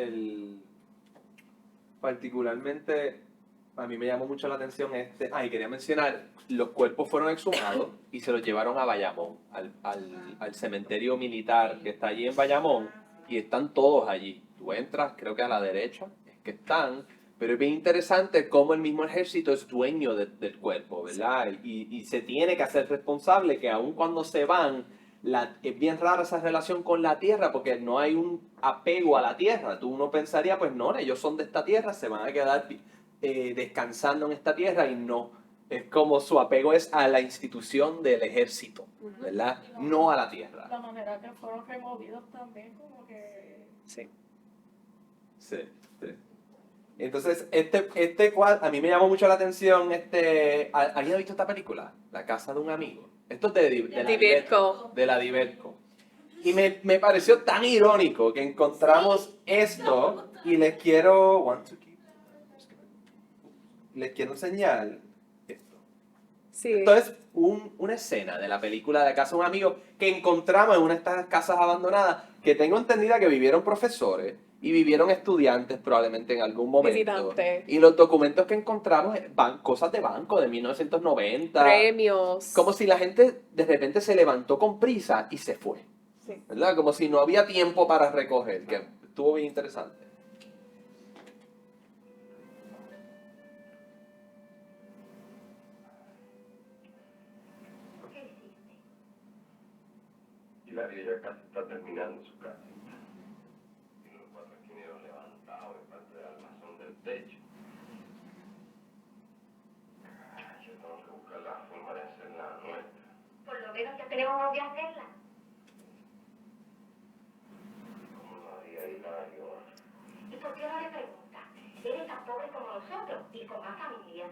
particularmente a mí me llamó mucho la atención y quería mencionar, los cuerpos fueron exhumados y se los llevaron a Bayamón, al cementerio militar que está allí en Bayamón, y están todos allí. Tú entras, creo que a la derecha, es que están, pero es bien interesante cómo el mismo ejército es dueño del cuerpo, ¿verdad? Y se tiene que hacer responsable que aun cuando se van, es bien rara esa relación con la tierra porque no hay un apego a la tierra. Uno pensaría, pues no, ellos son de esta tierra, se van a quedar descansando en esta tierra, y no. Es como su apego es a la institución del ejército, ¿verdad? No a la tierra. La manera que fueron removidos también, como que... Sí. Sí, sí. Entonces, este cuadro, a mí me llamó mucho la atención, ¿alguien ha visto esta película? La casa de un amigo. Esto es de la Diverco. De la Diverco. Y me pareció tan irónico que encontramos esto, y les quiero enseñar esto. Sí. Esto es una escena de la película de la casa de un amigo que encontramos en una de estas casas abandonadas, que tengo entendida que vivieron profesores y vivieron estudiantes probablemente en algún momento. Visitantes. Y los documentos que encontramos van cosas de banco de 1990. Premios. Como si la gente de repente se levantó con prisa y se fue. Sí. ¿Verdad? Como si no había tiempo para recoger, que estuvo bien interesante. Y la ya casi está terminando su casa. Tiene los 4 esquineros levantados en parte del almazón del techo. Yo tengo que buscar la forma de hacerla nuestra. Por lo menos ya tenemos dónde hacerla. ¿Cómo lo haría Hilario? ¿Y por qué no le pregunta? Él es tan pobre como nosotros y con más familia.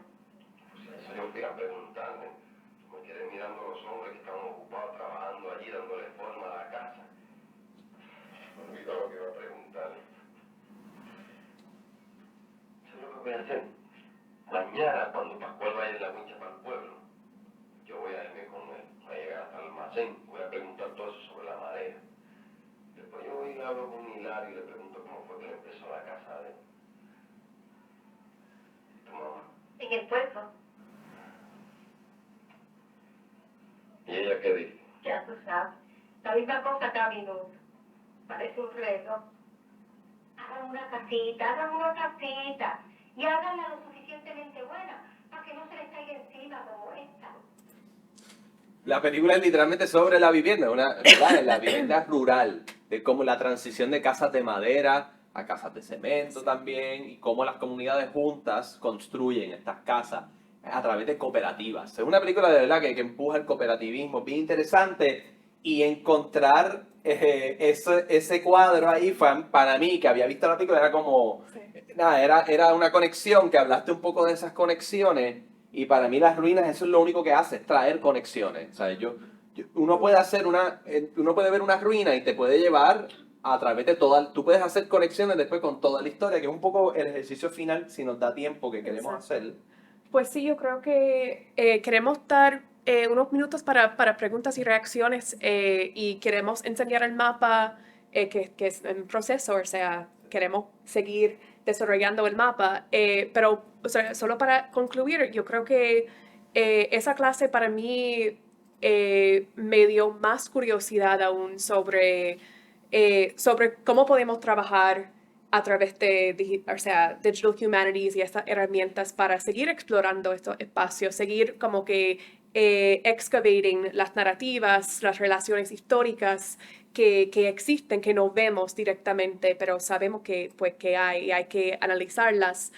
Pues eso yo fui a preguntarle. Me quedé mirando a los hombres que estaban ocupados trabajando allí, dándole forma a la casa. Me olvidó lo que iba a preguntarle. ¿Sabes lo que voy a hacer? Mañana, cuando Pascual vaya en la wincha para el pueblo, yo voy a irme con él. Voy a llegar hasta el almacén, voy a preguntar todo eso sobre la madera. Después yo voy y le hablo con Hilario y le pregunto cómo fue que le empezó la casa de él. ¿Y tu mamá? En el puerto. ¿Y ella qué dice? Ya tú sabes. La misma cosa cada minuto. Parece un reloj. Hagan una casita. Y háganla lo suficientemente buena para que no se les caiga encima como esta. La película es literalmente sobre la vivienda, ¿verdad? La vivienda rural, de cómo la transición de casas de madera a casas de cemento también, y cómo las comunidades juntas construyen estas casas a través de cooperativas. Es una película de verdad que empuja el cooperativismo, bien interesante, y encontrar ese cuadro ahí fue, para mí, que había visto la película, era como, era una conexión, que hablaste un poco de esas conexiones, y para mí las ruinas, eso es lo único que hace, es traer conexiones. O sea, uno puede ver una ruina y te puede llevar a través de tú puedes hacer conexiones después con toda la historia, que es un poco el ejercicio final, si nos da tiempo, que queremos hacer. Pues sí, yo creo que queremos dar unos minutos para preguntas y reacciones, y queremos enseñar el mapa que es en proceso, o sea, queremos seguir desarrollando el mapa, pero o sea, solo para concluir, yo creo que esa clase para mí me dio más curiosidad aún sobre cómo podemos trabajar a través de Digital Humanities y estas herramientas para seguir explorando estos espacios, seguir como que excavating las narrativas, las relaciones históricas que existen, que no vemos directamente, pero sabemos que hay que analizarlas.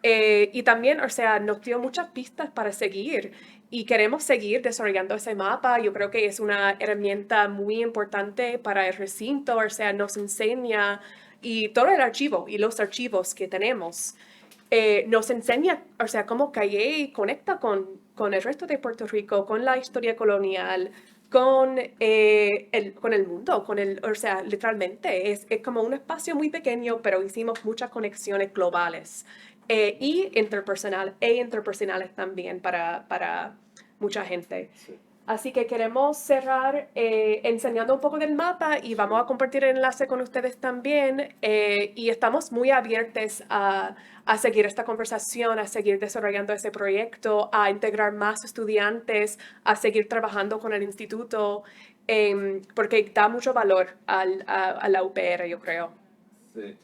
Y también, o sea, nos dio muchas pistas para seguir y queremos seguir desarrollando ese mapa. Yo creo que es una herramienta muy importante para el recinto, o sea, nos enseña, y todo el archivo y los archivos que tenemos nos enseña, o sea, cómo Calle conecta con el resto de Puerto Rico, con la historia colonial, con el mundo, o sea, literalmente es como un espacio muy pequeño, pero hicimos muchas conexiones globales y interpersonales también para mucha gente. Sí. Así que queremos cerrar enseñando un poco del mapa y vamos a compartir el enlace con ustedes también. Y estamos muy abiertos a seguir esta conversación, a seguir desarrollando este proyecto, a integrar más estudiantes, a seguir trabajando con el instituto, porque da mucho valor a la UPR, yo creo. Sí.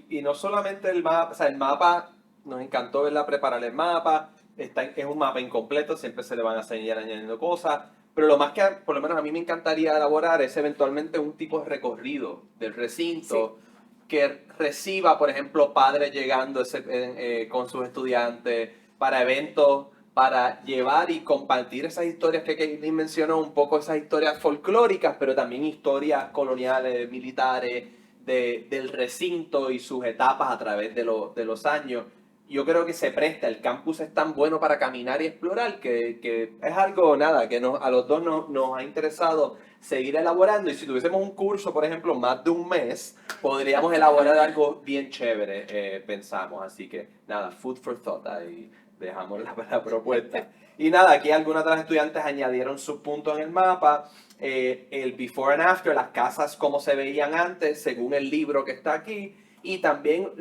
Y no solamente el mapa, o sea, el mapa, nos encantó verla preparar el mapa, es un mapa incompleto, siempre se le van a seguir añadiendo cosas, pero lo más que, por lo menos a mí me encantaría elaborar es eventualmente un tipo de recorrido del recinto que reciba, por ejemplo, padres llegando con sus estudiantes para eventos, para llevar y compartir esas historias que Caitlin mencionó, un poco esas historias folclóricas, pero también historias coloniales, militares, del recinto y sus etapas a través de los años. Yo creo que se presta, el campus es tan bueno para caminar y explorar que es algo, nada, que a los dos nos ha interesado seguir elaborando. Y si tuviésemos un curso, por ejemplo, más de un mes, podríamos elaborar algo bien chévere, pensamos. Así que, nada, food for thought, ahí dejamos la propuesta. Y nada, aquí algunas de las estudiantes añadieron sus puntos en el mapa. El before and after, las casas como se veían antes, según el libro que está aquí. Y también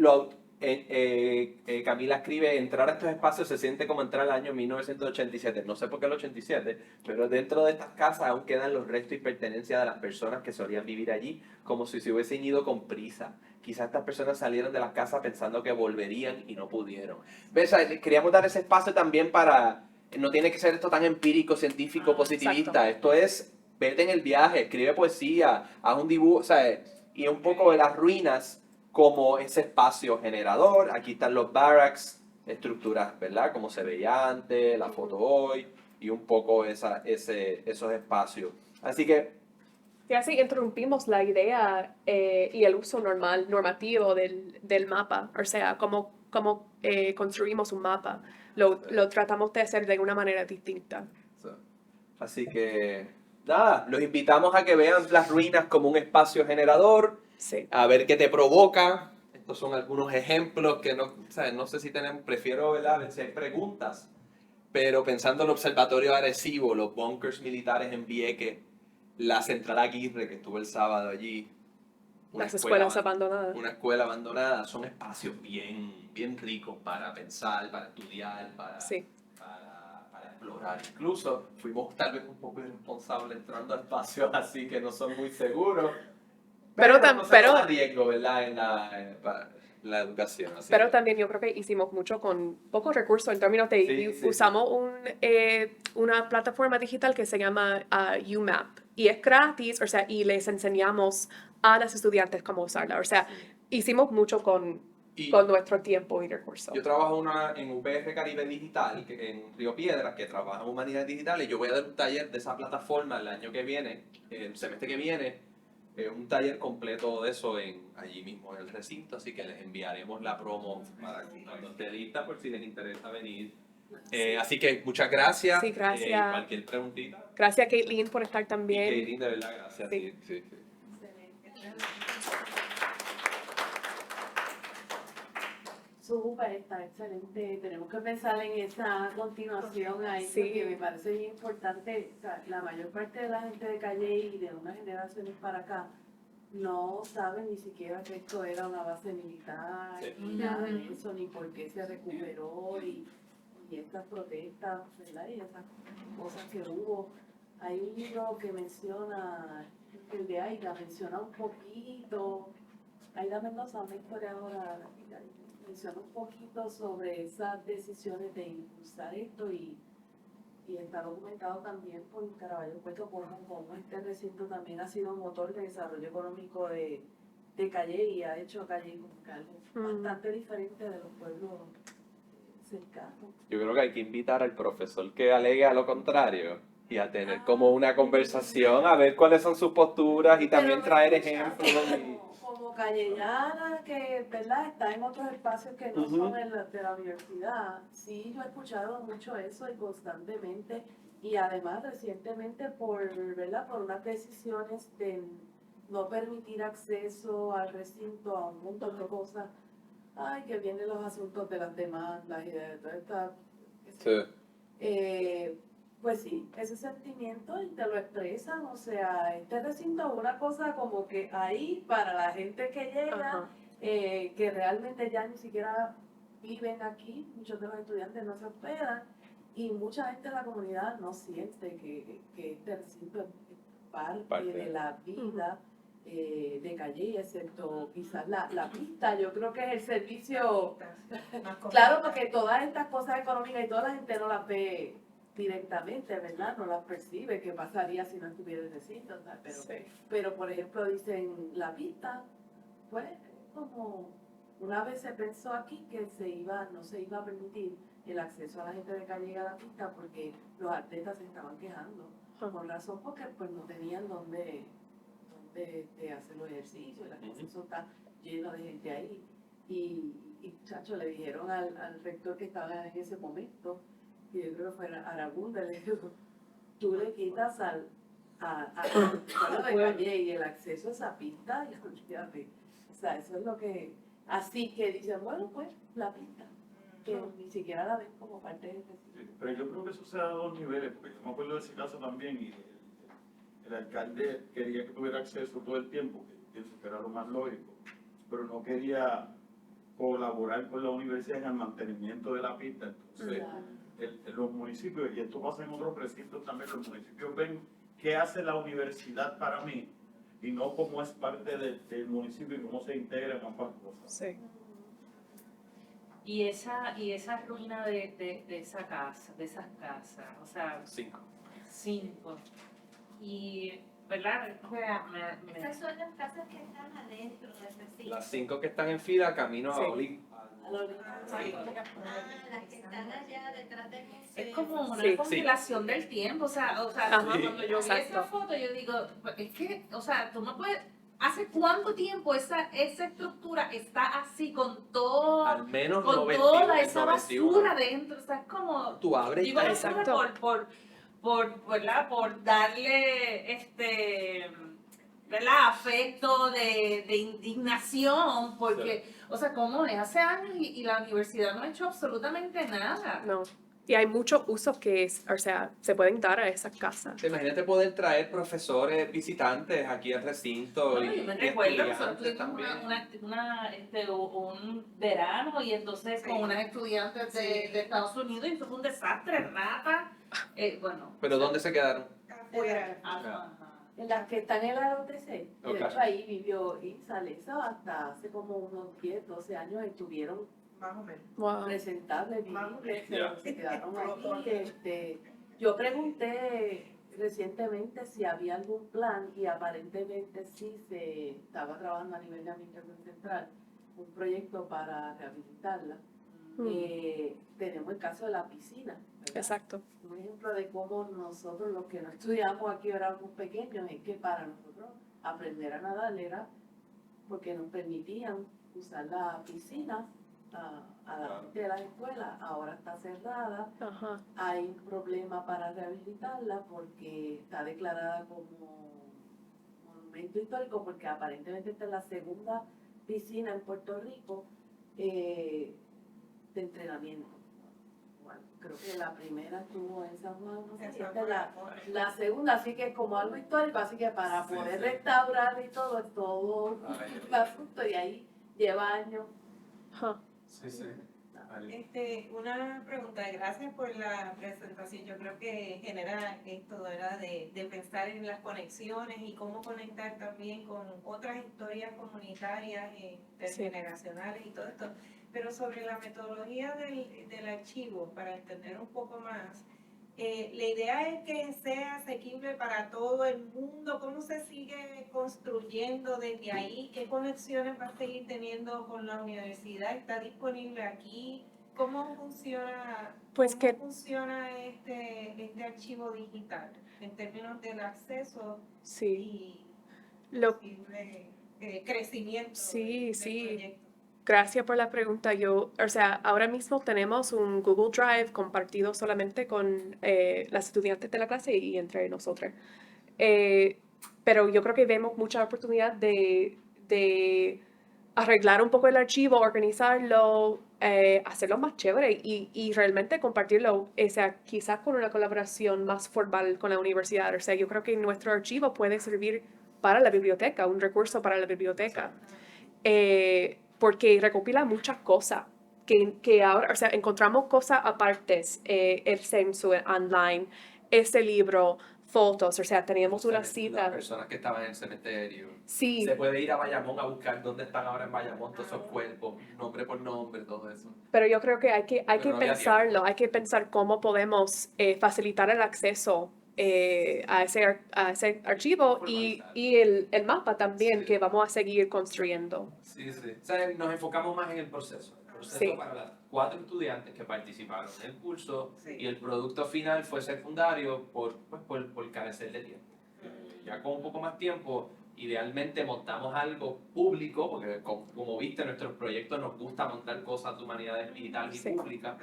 Camila escribe, entrar a estos espacios se siente como entrar al año 1987. No sé por qué el 87, pero dentro de estas casas aún quedan los restos y pertenencias de las personas que solían vivir allí, como si se hubiesen ido con prisa. Quizás estas personas salieron de las casas pensando que volverían y no pudieron. ¿Ves? Queríamos dar ese espacio también para... No tiene que ser esto tan empírico, científico, positivista. Exacto. Esto es, vete en el viaje, escribe poesía, haz un dibujo, o sea, y un poco de las ruinas como ese espacio generador. Aquí están los barracks, estructuras, ¿verdad? Como se veía antes, la foto hoy, y un poco esos espacios. Así que... Y así interrumpimos la idea y el uso normativo del mapa, o sea, cómo construimos un mapa. Lo tratamos de hacer de una manera distinta. Así que, nada, los invitamos a que vean las ruinas como un espacio generador, Sí. a ver qué te provoca. Estos son algunos ejemplos que no sé si prefiero, ¿verdad? Ver si hay preguntas, pero pensando en el Observatorio de Arecibo, los bunkers militares en Vieques, la Central Aguirre, que estuvo el sábado allí, Las escuelas abandonadas. una escuela abandonada, son espacios bien, bien ricos para pensar, para estudiar, para explorar. Incluso fuimos tal vez un poco irresponsables entrando a espacios así que no son muy seguros. Pero no se toma riesgo, ¿verdad? En la educación. Pero también yo creo que hicimos mucho con pocos recursos en términos de usamos una plataforma digital que se llama UMAP y es gratis, o sea, y les enseñamos a los estudiantes cómo usarla. O sea, hicimos mucho con nuestro tiempo y recursos. Yo trabajo en UPR Caribe Digital, en Río Piedras, que trabaja en Humanidades Digitales. Yo voy a dar un taller de esa plataforma el año que viene, el semestre que viene, un taller completo de eso allí mismo en el recinto, así que les enviaremos la promo para cuando esté lista por si les interesa venir. Así que muchas gracias. Sí, gracias. Cualquier preguntita. Gracias, Caitlin, por estar también. Y Caitlin, de verdad, gracias. Sí. Sí. Súper, está excelente. Tenemos que pensar en esa continuación ahí, Sí. porque me parece bien importante. O sea, la mayor parte de la gente de Calle y de unas generaciones para acá no saben ni siquiera que esto era una base militar, ni nada de eso, ni por qué se recuperó y estas protestas, ¿verdad? Y esas cosas que hubo. Hay un libro que menciona, el de Aida, menciona un poquito, Aida Mendoza, una historiadora, menciona un poquito sobre esas decisiones de impulsar esto y está documentado también por Caraballo Puerto como este recinto también ha sido un motor de desarrollo económico de Calle y ha hecho a Calle como algo bastante diferente de los pueblos cercanos. Yo creo que hay que invitar al profesor que alegue a lo contrario y a tener como una conversación, a ver cuáles son sus posturas y también traer ejemplos. Como callellana, que ¿verdad? Está en otros espacios que no son de la universidad. Sí, yo he escuchado mucho eso y constantemente, y además recientemente ¿verdad? Por unas decisiones de no permitir acceso al recinto a un montón de cosas. Ay, que vienen los asuntos de las demandas y de toda esta... Pues sí, ese sentimiento y te lo expresan, o sea, este recinto es una cosa como que ahí para la gente que llega, Ajá. que realmente ya ni siquiera viven aquí, muchos de los estudiantes no se hospedan y mucha gente de la comunidad no siente que este recinto es parte de la vida de Calle, excepto quizás la pista. Yo creo que es el servicio, claro, porque todas estas cosas económicas y toda la gente no las ve directamente, ¿verdad? No las percibe, qué pasaría si no estuviera el recinto, ¿sabes? Pero, Sí. pero, por ejemplo, dicen la pista, pues, como una vez se pensó aquí que no se iba a permitir el acceso a la gente de Calle a la pista porque los atletas se estaban quejando, por razón porque pues no tenían dónde hacer los ejercicios, la cosa, eso está lleno de gente ahí. Y chacho, le dijeron al rector que estaba en ese momento, y yo creo que fue Aragunda, le dijo, tú le quitas a de Calle y el acceso a esa pista, y olvídate. O sea, eso es lo que, así que dicen, bueno, pues, la pista, que ni siquiera la ven como parte del recinto. Sí, pero yo creo que eso se da a dos niveles, porque yo me acuerdo de ese caso también, y el alcalde quería que tuviera acceso todo el tiempo, que pienso que era lo más lógico, pero no quería colaborar con la universidad en el mantenimiento de la pista. Entonces, los municipios, y esto pasa en otros recintos también, los municipios ven qué hace la universidad para mí y no cómo es parte del municipio y cómo se integra en ambas cosas. Sí. Y esa ruina de esa casa, de esas casas, o sea, 5. 5. Y, ¿verdad? Esas son las casas que están adentro del recinto. Las 5 que están en fila, camino Sí. a Oli. Las que están allá detrás del museo. Es como una Sí. congelación del tiempo, o sea, Ajá. cuando yo vi esa Exacto. foto, yo digo, pues, es que, o sea, tú no puedes, ¿hace cuánto tiempo esa estructura está así con todo, Al menos con 91, toda esa 91. basura dentro? O sea, es como, Tú abres y digo, está basura Exacto. ¿verdad? Por darle, ¿verdad? Afecto de indignación, porque, o sea, ¿cómo es? Hace años y la universidad no ha hecho absolutamente nada. No. Y hay muchos usos que, o sea, se pueden dar a esas casas. Imagínate poder traer profesores visitantes aquí al recinto No, y yo me recuerdo que nosotros estudiantes tuvimos también. un verano y entonces con unas estudiantes de Estados Unidos y eso fue un desastre, rata. Bueno. ¿Pero dónde se quedaron? Afuera. Ajá. En las que están en la UTC, de Ok. hecho ahí vivió Isa Leza hasta hace como unos 10, 12 años estuvieron Más o menos. Wow. presentables, vivibles, Ya. se quedaron aquí. Yo pregunté recientemente si había algún plan y aparentemente sí se estaba trabajando a nivel de Administración Central un proyecto para rehabilitarla. Tenemos el caso de la piscina, ¿verdad? Exacto. Un ejemplo de cómo nosotros, los que no estudiamos aquí éramos pequeños, es que para nosotros aprender a nadar era porque nos permitían usar la piscina a la gente de las escuelas. Ahora está cerrada, Ajá. hay un problema para rehabilitarla porque está declarada como monumento histórico porque aparentemente esta es la segunda piscina en Puerto Rico de entrenamiento. Bueno, creo que la primera estuvo en San Juan, no sé, y esta es la segunda, así que es como algo histórico, así que para Sí, poder sí. restaurar y todo, es todo Ay, un asunto y ahí lleva años. Ajá. Sí, sí. Una pregunta, gracias por la presentación. Yo creo que genera esto, ¿verdad? De pensar en las conexiones y cómo conectar también con otras historias comunitarias, intergeneracionales y todo esto. Pero sobre la metodología del archivo, para entender un poco más, la idea es que sea asequible para todo el mundo. ¿Cómo se sigue construyendo desde ahí? ¿Qué conexiones va a seguir teniendo con la universidad? ¿Está disponible aquí? ¿Cómo funciona, Pues cómo que- funciona este archivo digital en términos del acceso Sí. y Lo, posible crecimiento Sí, del sí. proyecto? Gracias por la pregunta. O sea, ahora mismo tenemos un Google Drive compartido solamente con las estudiantes de la clase y entre nosotras. Pero yo creo que vemos mucha oportunidad de arreglar un poco el archivo, organizarlo, hacerlo más chévere y realmente compartirlo, o sea, quizás con una colaboración más formal con la universidad. O sea, yo creo que nuestro archivo puede servir para la biblioteca, un recurso para la biblioteca, porque recopila muchas cosas. Que ahora, o sea, encontramos cosas apartes, el censo online, ese libro, fotos, o sea, teníamos una Las cita. personas que estaban en el cementerio. Sí, Se puede ir a Bayamón a buscar dónde están ahora en Bayamón todos esos cuerpos, nombre por nombre, todo eso. pero yo creo que hay que Pero no había pensarlo, hay que pensar cómo podemos facilitar el acceso a ese archivo y el mapa también Sí. que vamos a seguir construyendo. Sí, sí. O sea, nos enfocamos más en el proceso. El proceso Sí. para las 4 estudiantes que participaron en el curso Sí. y el producto final fue secundario por carecer de tiempo. Ya con un poco más tiempo, idealmente montamos algo público, porque como viste, nuestros proyectos nos gusta montar cosas de humanidades digitales Sí. y públicas,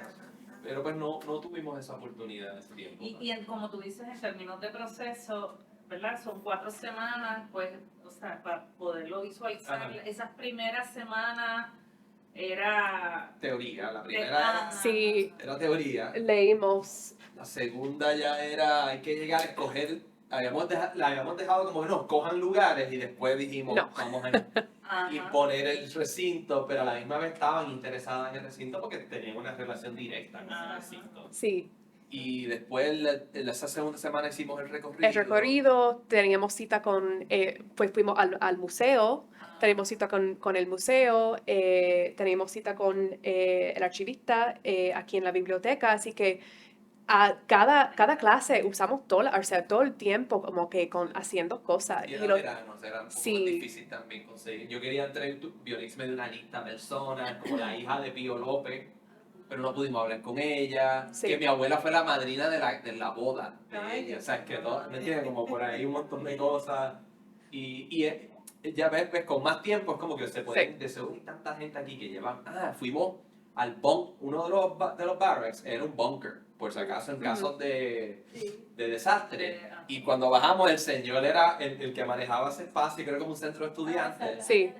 pero pues no tuvimos esa oportunidad en ese tiempo. Como tú dices, en términos de proceso, ¿verdad? Son 4 semanas, pues, o sea, para poderlo visualizar, Ajá. esas primeras semanas era... Teoría, la primera Sí, era teoría. leímos. La segunda ya era, hay que llegar a escoger, la habíamos dejado como que no, cojan lugares y después dijimos, No. vamos a Ajá. imponer el recinto, pero a la misma vez estaban interesadas en el recinto porque tenían una relación directa con el recinto. Sí, Y después, esa segunda semana hicimos el recorrido. el recorrido, teníamos cita con, pues fuimos al museo, tenemos cita con el museo, tenemos cita con el archivista aquí en la biblioteca, así que a cada clase usamos o sea, todo el tiempo como que haciendo cosas. Y era verano, o sea, era un poco Sí. más difícil también conseguir. Yo quería traer, Bionix me dio una lista de personas, como la hija de Pío López, pero no pudimos hablar con ella. Sí. Que mi abuela fue la madrina de la boda de Ay, ella. O sea, es que todo, me tiene como por ahí un montón de cosas. Y ya ves, con más tiempo es como que se pueden, de seguro hay tanta gente aquí que llevan, fuimos al bunk, uno de los barracks era un bunker, por si acaso en casos de desastre. Y cuando bajamos, el señor era el que manejaba ese espacio, creo que como un centro de estudiantes. Sí.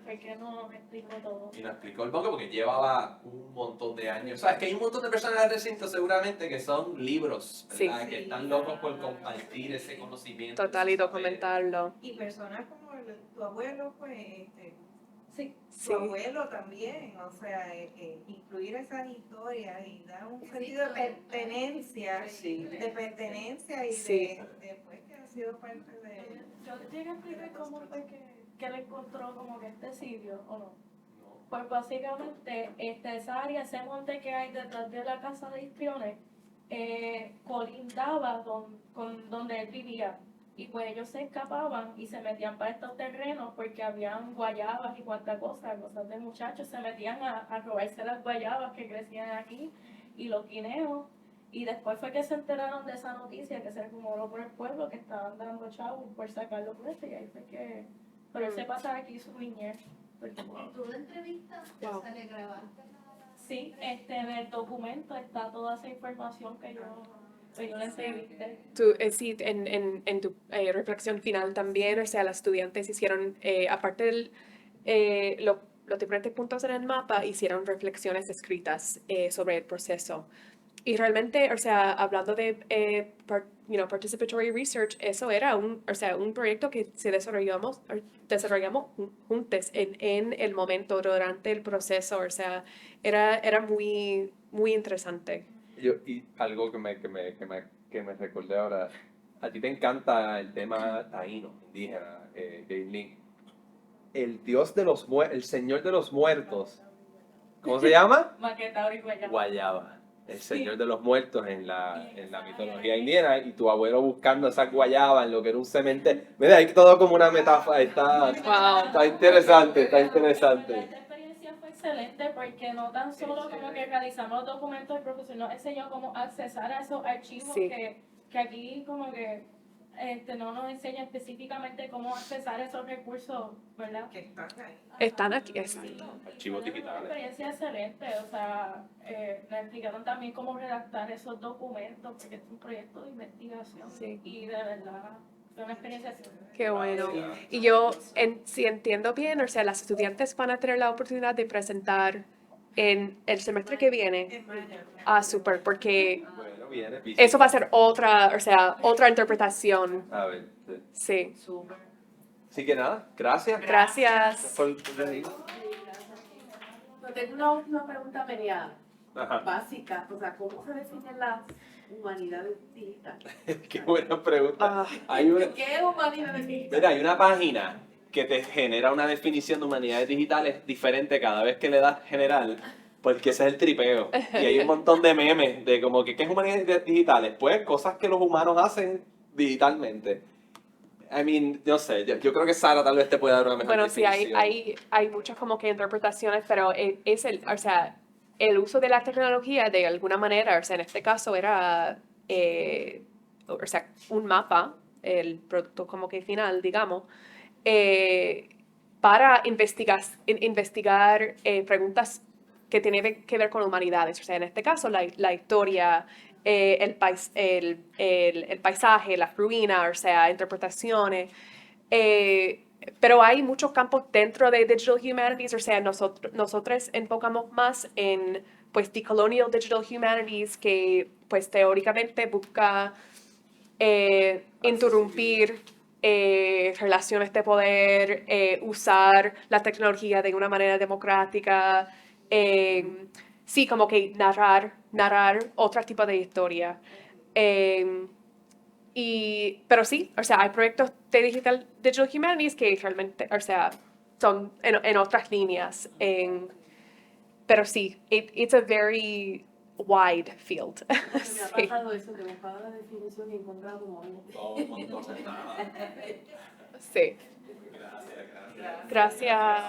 Fue que nos explicó todo. Y nos explicó el bunker porque llevaba un montón de años. Sabes que hay un montón de personas en el recinto seguramente que son libros, ¿verdad? Sí. Que están locos por compartir ese conocimiento. Total y ese saber. documentarlo. Y personas como tu abuelo, pues, Sí. Sí. tu abuelo también, o sea, incluir esas historias y dar un sentido de pertenencia, de pertenencia y Sí. de pues, que ha sido parte de... Yo llegué a explicar cómo fue que él encontró como que este sitio, ¿o no? Pues básicamente esa área, ese monte que hay detrás de la casa de Histriones, colindaba con donde él vivía. Y pues ellos se escapaban y se metían para estos terrenos porque habían guayabas y cuantas cosas de muchachos. Se metían a robarse las guayabas que crecían aquí y los guineos. Y después fue que se enteraron de esa noticia que se rumoró por el pueblo que estaban dando chavos por sacarlo por eso. Y ahí fue que... Pero él se pasaba aquí su niñez. ¿Tú la entrevista? Wow. ¿Se le grabaste? Sí, en el documento está toda esa información que yo le entrevisté. Tú, sí, en tu reflexión final también, o sea, las estudiantes hicieron, aparte de los diferentes puntos en el mapa, hicieron reflexiones escritas sobre el proceso. Y realmente, o sea, hablando de participatory research, eso era un proyecto que desarrollamos juntos en el momento, durante el proceso, o sea, era muy, muy interesante. Y algo que me recordé ahora, a ti te encanta el tema taíno, indígena, Gaylin. El dios de los muertos, el señor de los muertos, ¿cómo se llama? Maquetado y Guayaba. Guayaba. El señor de los muertos en la mitología indígena, y tu abuelo buscando esas guayabas en lo que era un cementerio. Mira, hay todo como una metáfora, está interesante, está interesante. Esta experiencia fue excelente porque no tan solo como que realizamos los documentos, el profesor nos enseñó cómo accesar a esos archivos Sí. que aquí como que no nos enseña específicamente cómo accesar esos recursos, ¿verdad? que están ahí. Están aquí, exacto. Archivos Fue una digitales. experiencia excelente, o sea, nos explicaron también cómo redactar esos documentos porque es un proyecto de investigación Sí. y de verdad fue una experiencia así. Qué bueno. Y yo, si entiendo bien, o sea, las estudiantes van a tener la oportunidad de presentar en el semestre que viene. En mayo. Ah, súper, porque Bueno, viene. eso va a ser otra, o sea, otra interpretación. A ver. Sí. Súper. Así que nada, gracias. Gracias. Por venir. Yo tengo una última pregunta media Ajá. básica. O sea, ¿cómo se definen las humanidades digitales? Qué buena pregunta. Ah. Hay una, ¿Qué es humanidades digitales? mira, hay una página que te genera una definición de humanidades digitales diferente cada vez que le das general, porque ese es el tripeo. Y hay un montón de memes de como que, ¿qué es humanidades digitales? Pues cosas que los humanos hacen digitalmente. I mean, no sé, yo creo que Sara tal vez te pueda dar una mejor Bueno, sí, definición. hay muchas como que interpretaciones, pero es o sea, el uso de la tecnología de alguna manera, o sea, en este caso era, o sea, un mapa, el producto como que final, digamos, para investigar preguntas que tienen que ver con humanidades, o sea, en este caso la historia, el paisaje, las ruinas, o sea, interpretaciones. Pero hay muchos campos dentro de Digital Humanities, o sea, nosotros enfocamos más en, pues, Decolonial Digital Humanities, que, pues, teóricamente busca interrumpir relaciones de poder, usar la tecnología de una manera democrática, sí, como que narrar otro tipo de historia. Pero sí, o sea, hay proyectos de Digital Humanities que realmente, o sea, son en otras líneas. Pero sí, it's a very wide field. Me ha Sí. pasado eso, que he buscado la definición y he encontrado como 20. Sí. Gracias.